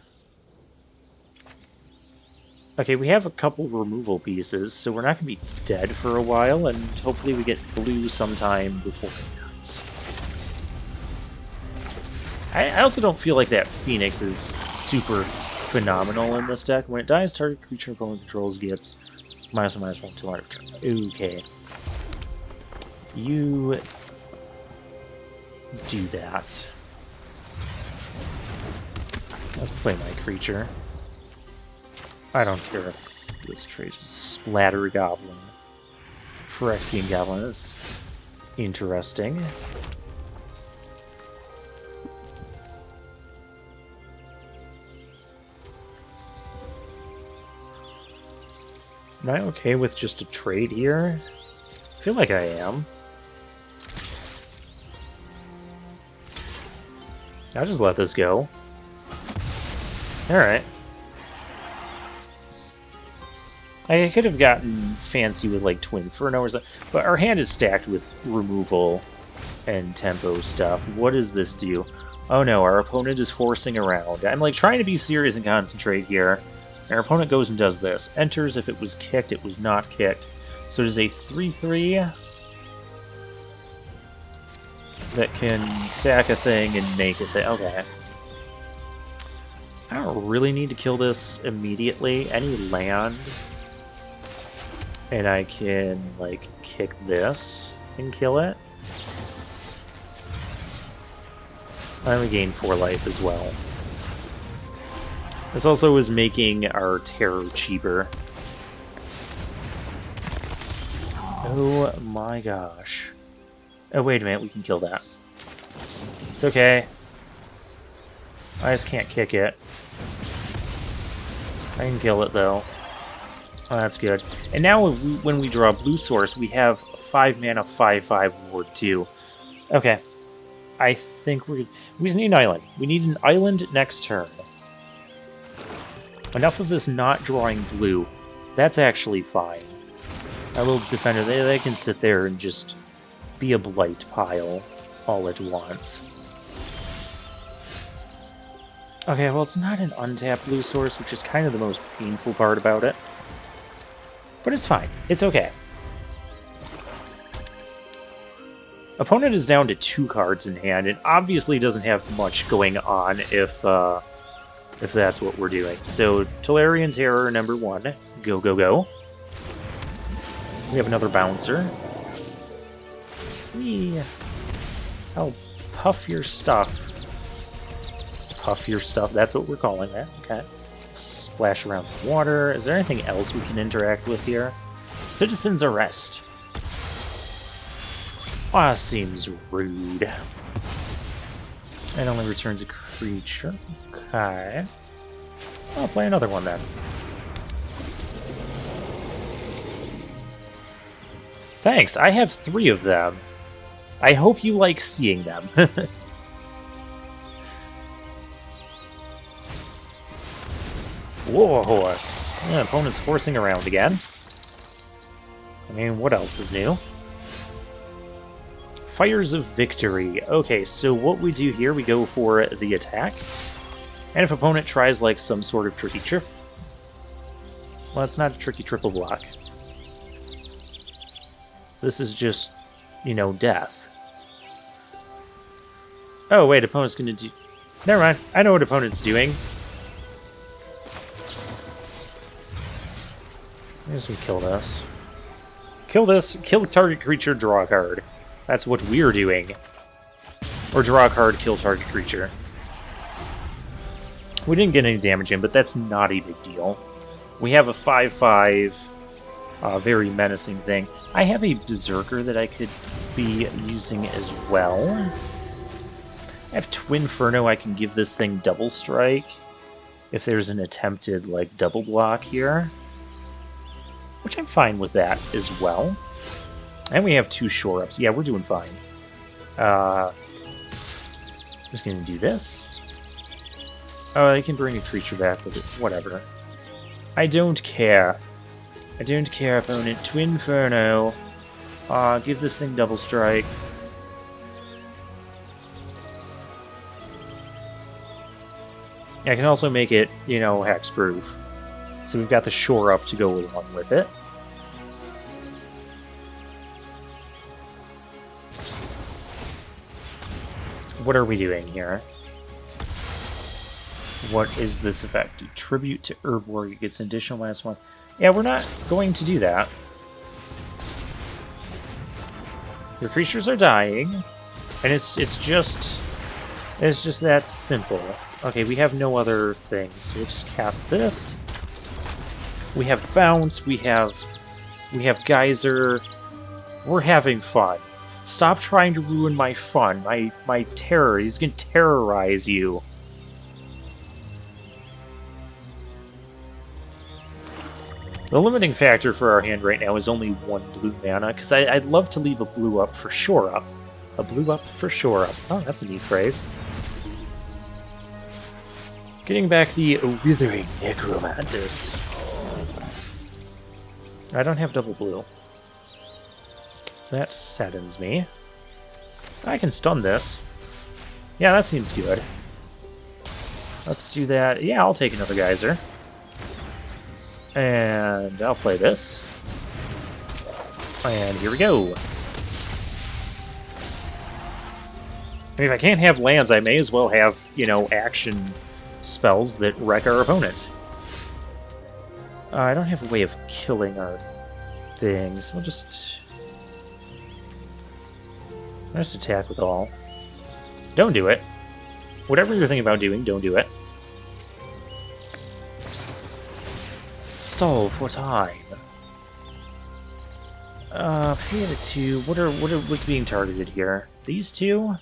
Okay, we have a couple removal pieces, so we're not going to be dead for a while, and hopefully we get blue sometime before that. I also don't feel like that Phoenix is super phenomenal in this deck. When it dies, target creature opponent controls gets -1/-1 to life. Okay. You do that. Let's play my creature. I don't care if this trade is Splatter Goblin. Phyrexian Goblin is interesting. Am I okay with just a trade here? I feel like I am. I'll just let this go. Alright. I could have gotten fancy with like Twinferno or something, but our hand is stacked with removal and tempo stuff. What does this do? Oh no, our opponent is forcing around. I'm like trying to be serious and concentrate here. Our opponent goes and does this. Enters. If it was kicked, it was not kicked. So it is a 3/3 that can sack a thing and make a thing. Okay. I don't really need to kill this immediately. Any land, and I can, like, kick this and kill it. And we gain 4 life as well. This also is making our terror cheaper. Oh my gosh. Oh, wait a minute, we can kill that. It's okay. I just can't kick it. I can kill it, though. Oh, that's good. And now when we draw a blue source, we have 5 mana, 5/5 Ward 2. Okay. I think we just need an island. We need an island next turn. Enough of this not drawing blue. That's actually fine. Our little defender, they can sit there and just be a blight pile all at once. Okay, well, it's not an untapped blue source, which is kind of the most painful part about it. But it's fine. It's okay. Opponent is down to 2 cards in hand, and obviously doesn't have much going on if that's what we're doing. So, Tolarian Terror number 1. Go, go, go. We have another bouncer. Oh, puff your stuff. Puff your stuff, that's what we're calling that. Okay. Splash around the water. Is there anything else we can interact with here? Citizen's Arrest. Ah, seems rude. It only returns a creature. Okay. I'll play another one then. Thanks, I have 3 of them. I hope you like seeing them. Warhorse. Yeah, opponent's horsing around again. I mean, what else is new? Fires of Victory. Okay, so what we do here, we go for the attack. And if opponent tries, like, some sort of tricky trip... Well, it's not a tricky triple block. This is just, you know, death. Oh, wait, opponent's gonna do... Never mind, I know what opponent's doing. I guess we kill this. Kill this, kill target creature, draw a card. That's what we're doing. Or draw a card, kill target creature. We didn't get any damage in, but that's not a big deal. We have a 5/5, very menacing thing. I have a Berserker that I could be using as well. I have Twinferno, I can give this thing double strike if there's an attempted, like, double block here. Which I'm fine with that as well. And we have 2 shore-ups. Yeah, we're doing fine. Just gonna do this. Oh, I can bring a creature back with it. Whatever. I don't care. I don't care, opponent. Twinferno. Give this thing double strike. I can also make it, you know, hexproof. So we've got the shore-up to go along with it. What are we doing here? What is this effect? Tribute to Herb Warrior gets an additional -1. Yeah, we're not going to do that. Your creatures are dying, and it's just that simple. Okay, we have no other things, so we'll just cast this. We have Bounce, we have Geyser. We're having fun. Stop trying to ruin my fun, my terror. He's gonna terrorize you. The limiting factor for our hand right now is only 1 blue mana, because I'd love to leave a blue up for shore up. A blue up for shore up. Oh, that's a neat phrase. Getting back the Withering Necromantis. I don't have double blue. That saddens me. I can stun this. Yeah, that seems good. Let's do that. Yeah, I'll take another Geyser. And I'll play this. And here we go. I mean, if I can't have lands, I may as well have, you know, action spells that wreck our opponent. I don't have a way of killing our things. We'll just attack with all. Don't do it. Whatever you're thinking about doing, don't do it. Stall for time. Pay it to what's being targeted here? These two?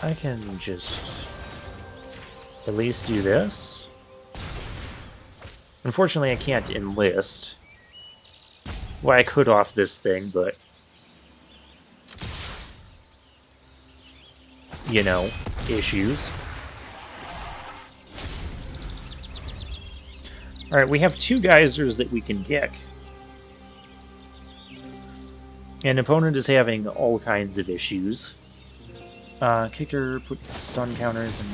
I can just at least do this. Unfortunately, I can't enlist. Well, I could off this thing, but you know, issues. Alright, we have 2 geysers that we can kick. And opponent is having all kinds of issues. Kicker, put stun counters, and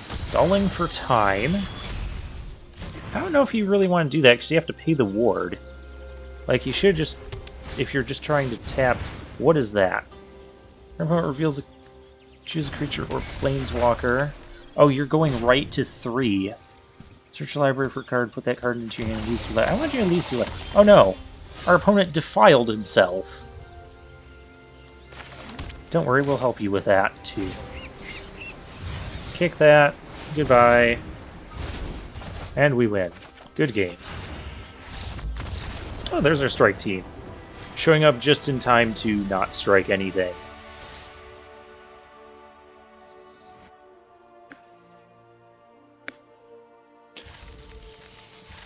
stalling for time. I don't know if you really want to do that, because you have to pay the ward. Like, you should just, if you're just trying to tap, what is that? Opponent reveals a, choose a creature or planeswalker. Oh, you're going right to 3. Search the library for a card, put that card into your hand, and least do that. I want you to at least do that. Oh no! Our opponent defiled himself. Don't worry, we'll help you with that, too. Kick that. Goodbye. And we win. Good game. Oh, there's our strike team. Showing up just in time to not strike anything.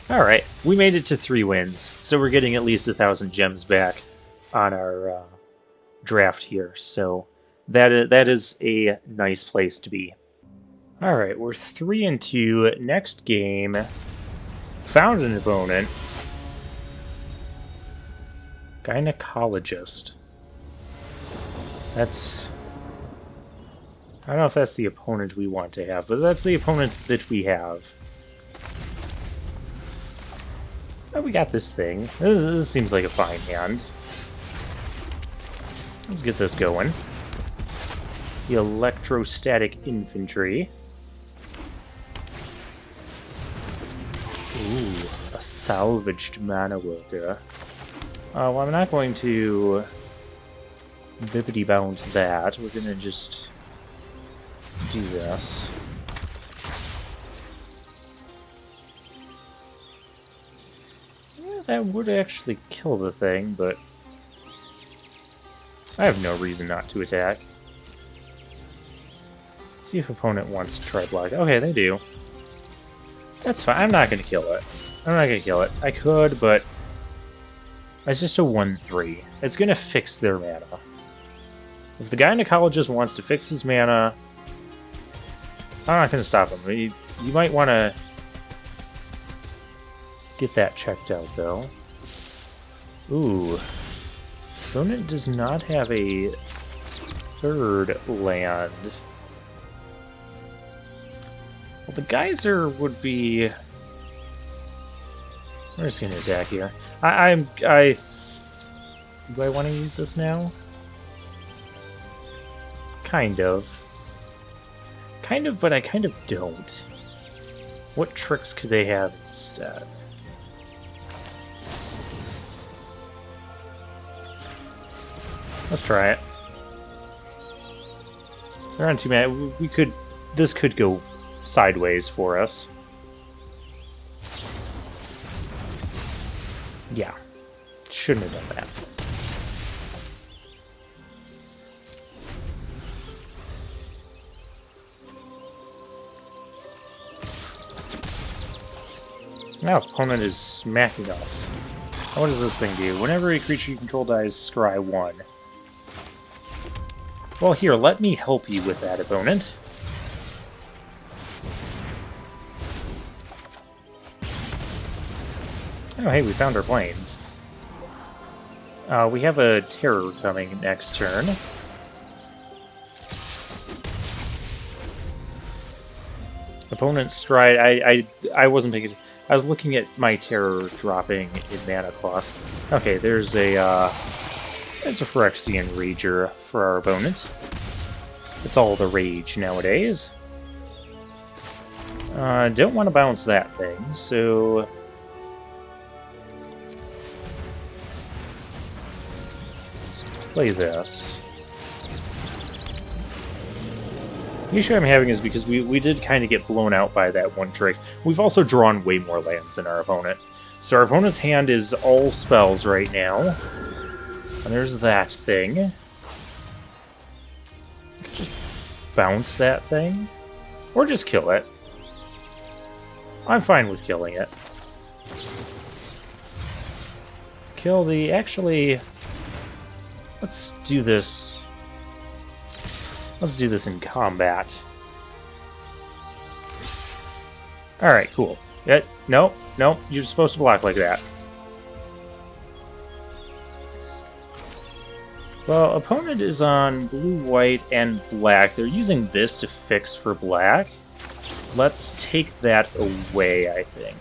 Alright, we made it to 3 wins, so we're getting at least 1,000 gems back on our draft here, so that is a nice place to be. Alright, we're 3-2. Next game, found an opponent. Gynecologist. That's... I don't know if that's the opponent we want to have, but that's the opponent that we have. Oh, we got this thing. This seems like a fine hand. Let's get this going. The electrostatic infantry. Ooh, a salvaged mana worker. Well, I'm not going to bippity bounce that. We're gonna just do this. Yeah, that would actually kill the thing, but I have no reason not to attack. See if opponent wants to try block. Okay, they do. That's fine. I'm not going to kill it. I'm not going to kill it. I could, but it's just a 1/3. It's going to fix their mana. If the gynecologist wants to fix his mana, I'm not going to stop him. You might want to get that checked out, though. Ooh. Opponent does not have a 3rd land. Well, the geyser would be... We're just going to attack here. Do I want to use this now? Kind of. Kind of, but I kind of don't. What tricks could they have instead? Let's try it. They're on 2 mana. We could... This could go sideways for us. Yeah. Shouldn't have done that. Now opponent is smacking us. What does this thing do? Whenever a creature you control dies, scry 1. Well, here, let me help you with that, opponent. Oh, hey, we found our planes. We have a terror coming next turn. Opponent stride. I wasn't paying. I was looking at my terror dropping in mana cost. Okay, there's a Phyrexian Rager for our opponent. It's all the rage nowadays. Don't want to bounce that thing, so... let's play this. The issue I'm having is because we did kind of get blown out by that one trick. We've also drawn way more lands than our opponent. So our opponent's hand is all spells right now. And there's that thing. Just bounce that thing. Or just kill it. I'm fine with killing it. Kill the... actually... let's do this... let's do this in combat. Alright, cool. No, you're supposed to block like that. Well, opponent is on blue, white, and black. They're using this to fix for black. Let's take that away, I think.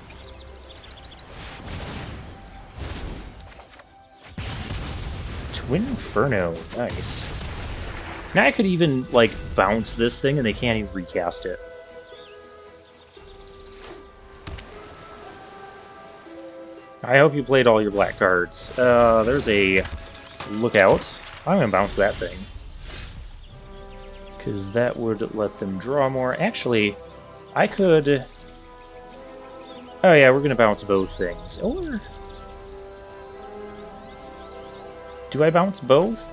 Twin Inferno, nice. Now I could even, like, bounce this thing and they can't even recast it. I hope you played all your black cards. There's a lookout. I'm gonna bounce that thing. Because that would let them draw more. Actually, I could... oh yeah, we're gonna bounce both things. Or... do I bounce both?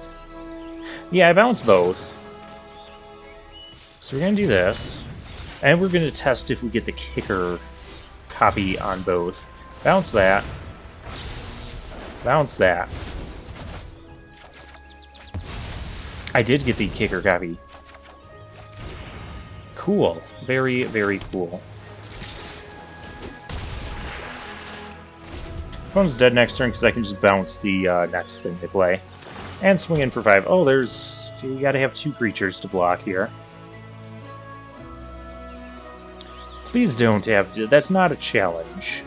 Yeah, I bounce both. So we're gonna do this. And we're gonna test if we get the kicker copy on both. Bounce that. Bounce that. I did get the kicker copy. Cool. Very, very cool. Opponent's dead next turn because I can just bounce the next thing they play. And swing in for 5. Oh, there's... you gotta have 2 creatures to block here. Please don't have to... that's not a challenge.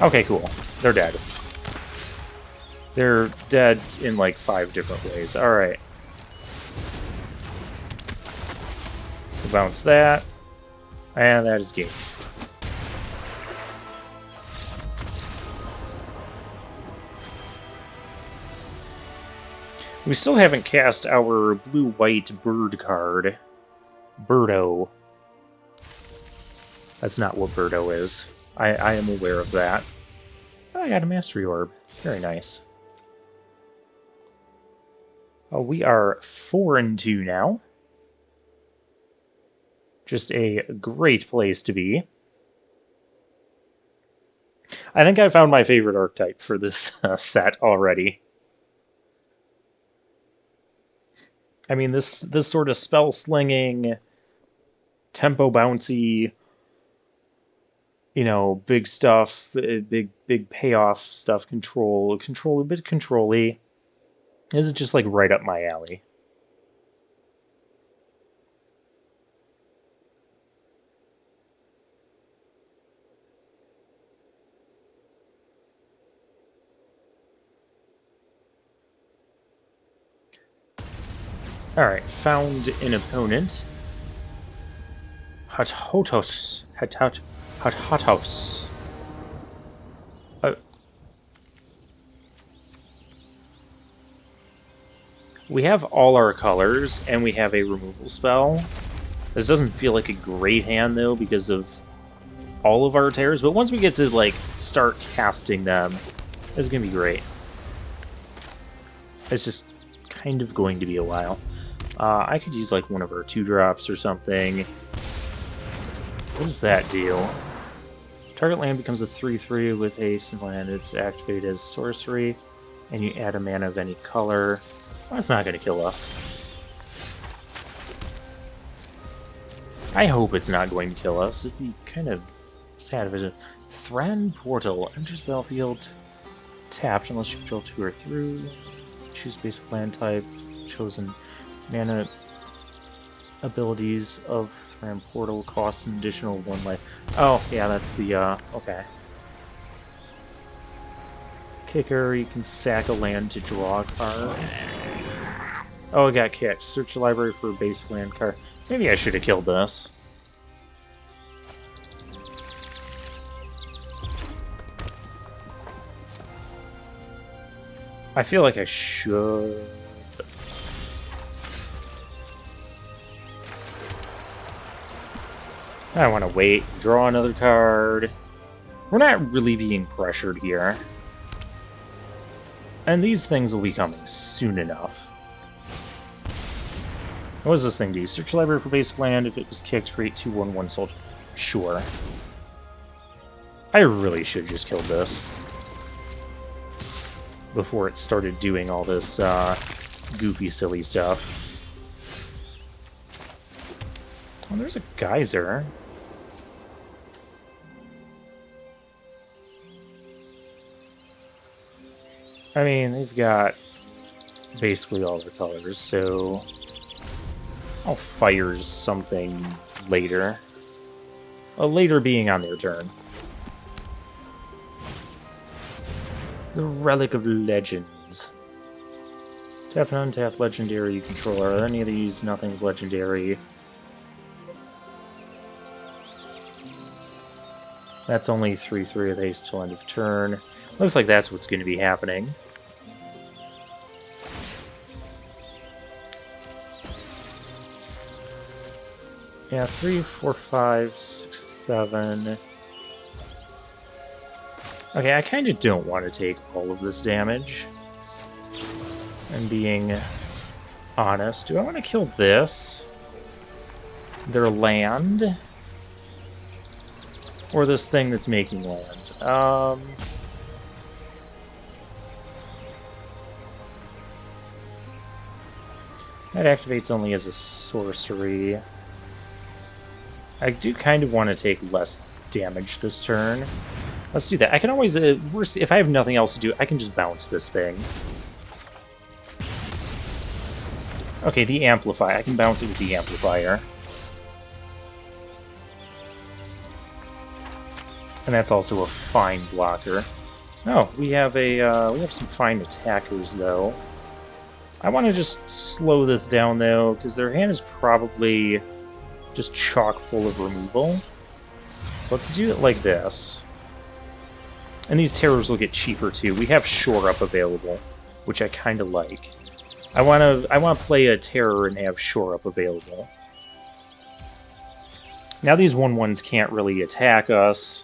Okay, cool. They're dead. They're dead in like 5 different ways. Alright. We'll bounce that. And that is game. We still haven't cast our blue-white bird card. Birdo. That's not what Birdo is. I am aware of that. Oh, I got a Mastery Orb. Very nice. Oh, we are 4-2 now. Just a great place to be. I think I found my favorite archetype for this set already. I mean, this sort of spell-slinging, tempo-bouncy, you know, big stuff, big payoff stuff, control, a bit control-y. This is just, like, right up my alley. Alright, found an opponent. Hathotos. We have all our colors, and we have a removal spell. This doesn't feel like a great hand, though, because of all of our tears, but once we get to, like, start casting them, it's gonna be great. It's just kind of going to be a while. I could use, like, one of our 2-drops or something. What does that do? Target land becomes a 3/3 with a single land. It's activated as sorcery, and you add a mana of any color. Well, that's not going to kill us. I hope it's not going to kill us. It'd be kind of sad if it... Thran Portal. Enters the battlefield tapped unless you control 2 or 3. Choose basic land type. Chosen mana abilities of Thran Portal costs an additional 1 life. Oh, yeah, that's the, okay. Kicker, you can sack a land to draw a card. Oh, I got kicked. Search the library for a base land card. Maybe I should have killed this. I feel like I should. I want to wait, draw another card. We're not really being pressured here. And these things will be coming soon enough. What does this thing do? Search the library for base land. If it was kicked, create 2/1/1 soldier. Sure. I really should just kill this before it started doing all this goofy, silly stuff. Oh, there's a geyser. I mean, they've got basically all the colors, so I'll fire something later. Later being on their turn. The Relic of Legends. Tap and untap legendary controller. Are any of these? Nothing's legendary. That's only 3/3 of haste till end of turn. Looks like that's what's going to be happening. Yeah, 3, 4, 5, 6, 7. Okay, I kind of don't want to take all of this damage. I'm being honest. Do I want to kill this? Their land? Or this thing that's making lands? That activates only as a sorcery. I do kind of want to take less damage this turn. Let's do that. I can always, if I have nothing else to do, I can just bounce this thing. Okay, the Amplify. I can bounce it with the Amplifier. And that's also a fine blocker. Oh, we have some fine attackers, though. I want to just slow this down, though, because their hand is probably just chock full of removal. So let's do it like this. And these terrors will get cheaper too. We have Shore Up available, which I kind of like. I want to play a terror and have Shore Up available. Now these 1/1s can't really attack us.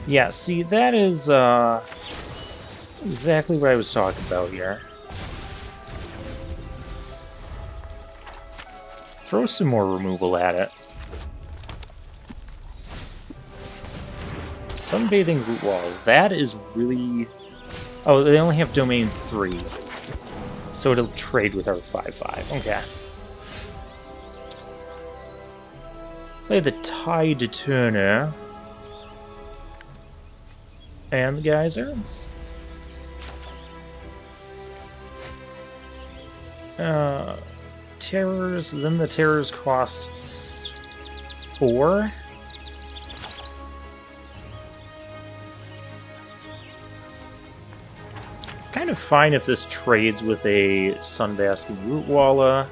Yeah, see, that is exactly what I was talking about here. Throw some more removal at it. Sunbathing Root Wall. That is really... Oh, they only have Domain 3. So it'll trade with our 5/5. Okay. Play the Tide Turner. And the Geyser. Terrors, then the terrors cost 4. Kind of fine if this trades with a Sunbasking Rootwalla.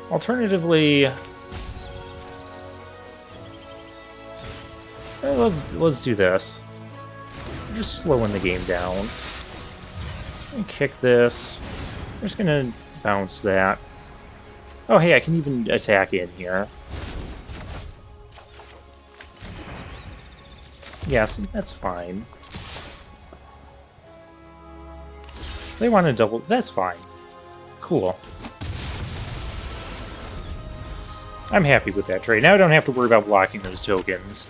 Alternatively, let's do this. We're just slowing the game down. And kick this. We're just gonna bounce that. Oh, hey, I can even attack in here. Yes, that's fine. They want to double... That's fine. Cool. I'm happy with that trade. Now I don't have to worry about blocking those tokens.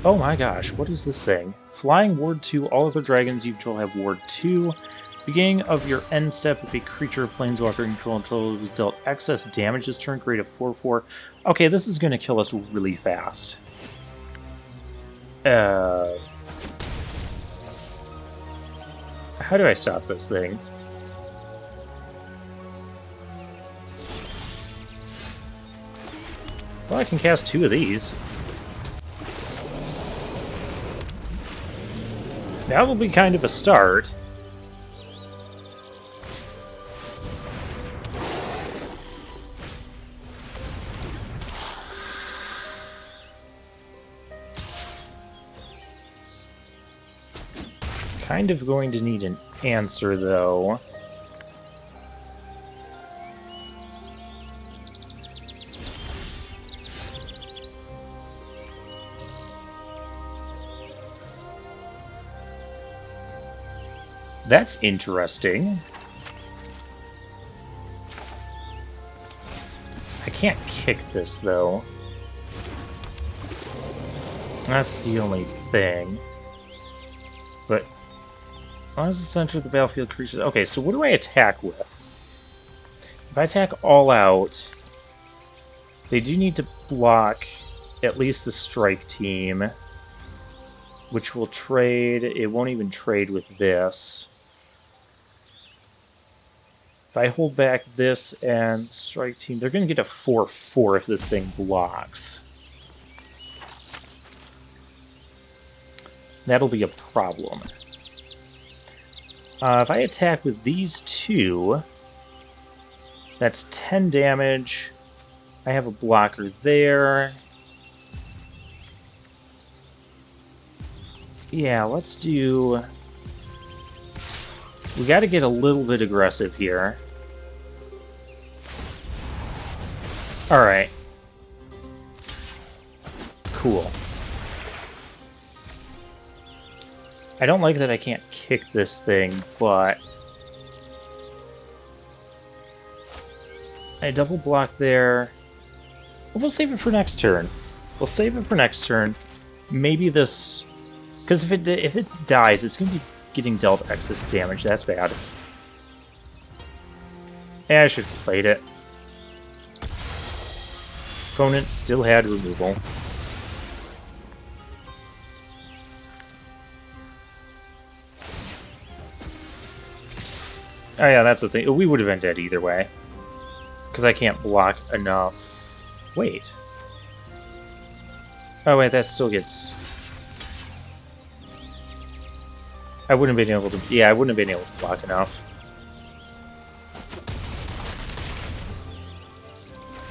Oh my gosh, what is this thing? Flying Ward 2, all other dragons you control have Ward 2. Beginning of your end step, if a creature of Planeswalker control is dealt excess damage this turn, create a 4/4. Okay, this is going to kill us really fast. How do I stop this thing? Well, I can cast 2 of these. That will be kind of a start. Kind of going to need an answer, though. That's interesting. I can't kick this, though. That's the only thing. But once it's center of the battlefield creatures... Okay, so what do I attack with? If I attack all out, they do need to block at least the strike team, which will trade... It won't even trade with this. If I hold back this and strike team, they're going to get a 4/4 if this thing blocks. That'll be a problem. If I attack with these two, that's 10 damage. I have a blocker there. Yeah, let's do... We got to get a little bit aggressive here. Alright. Cool. I don't like that I can't kick this thing, but... I double block there. We'll save it for next turn. We'll save it for next turn. Maybe this... Because if it dies, it's going to be getting dealt excess damage. That's bad. Yeah, I should have played it. Opponent still had removal. Oh yeah, that's the thing. We would have been dead either way. Because I can't block enough. Wait. Oh wait, that still gets... I wouldn't have been able to... Yeah, I wouldn't have been able to block enough.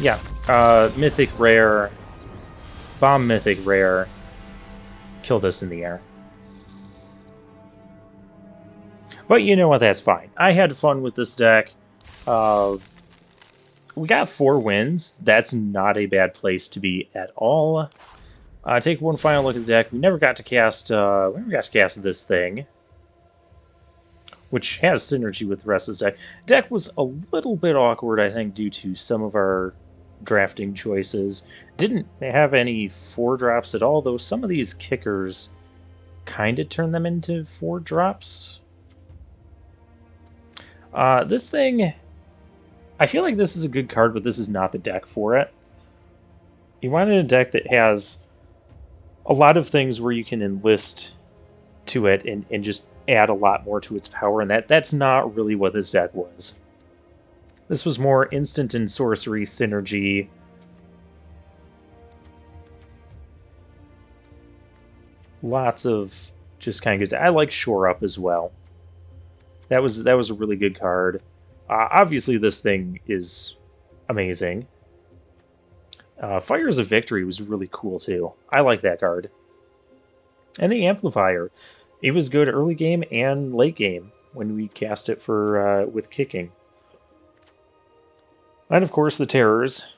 Yeah, mythic rare... Bomb mythic rare... Killed us in the air. But you know what, that's fine. I had fun with this deck. We got 4 wins. That's not a bad place to be at all. Take one final look at the deck. We never got to cast this thing, which has synergy with the rest of the deck. Deck was a little bit awkward, I think, due to some of our drafting choices. Didn't have any 4-drops at all, though some of these kickers kind of turn them into 4-drops. This thing, I feel like this is a good card, but this is not the deck for it. You wanted a deck that has a lot of things where you can enlist to it and just add a lot more to its power, and that's not really what this deck was. This was more instant and sorcery synergy. Lots of just kind of good. I like Shore Up as well. That was a really good card. Obviously, this thing is amazing. Fires of Victory was really cool too. I like that card. And the Amplifier. It was good early game and late game when we cast it for with kicking. And of course the Terrors.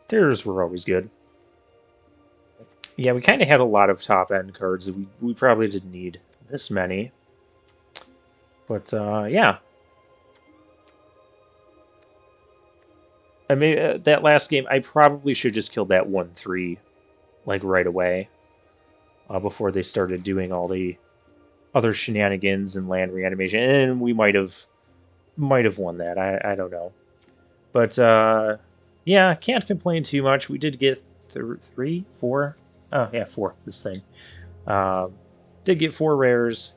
Terrors were always good. Yeah, we kind of had a lot of top end cards. We probably didn't need this many. But yeah. I mean, that last game, I probably should just kill that 1/3 like right away. Before they started doing all the other shenanigans and land reanimation, and we might have won that. I don't know, but yeah, can't complain too much. We did get 3, 4. Oh yeah, 4. This thing did get 4 rares,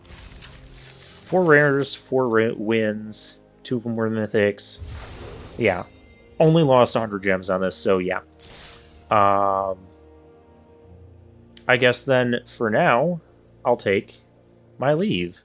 4 rares, 4 wins. 2 of them were mythics. Yeah, only lost 100 gems on this, so yeah. I guess then, for now, I'll take my leave.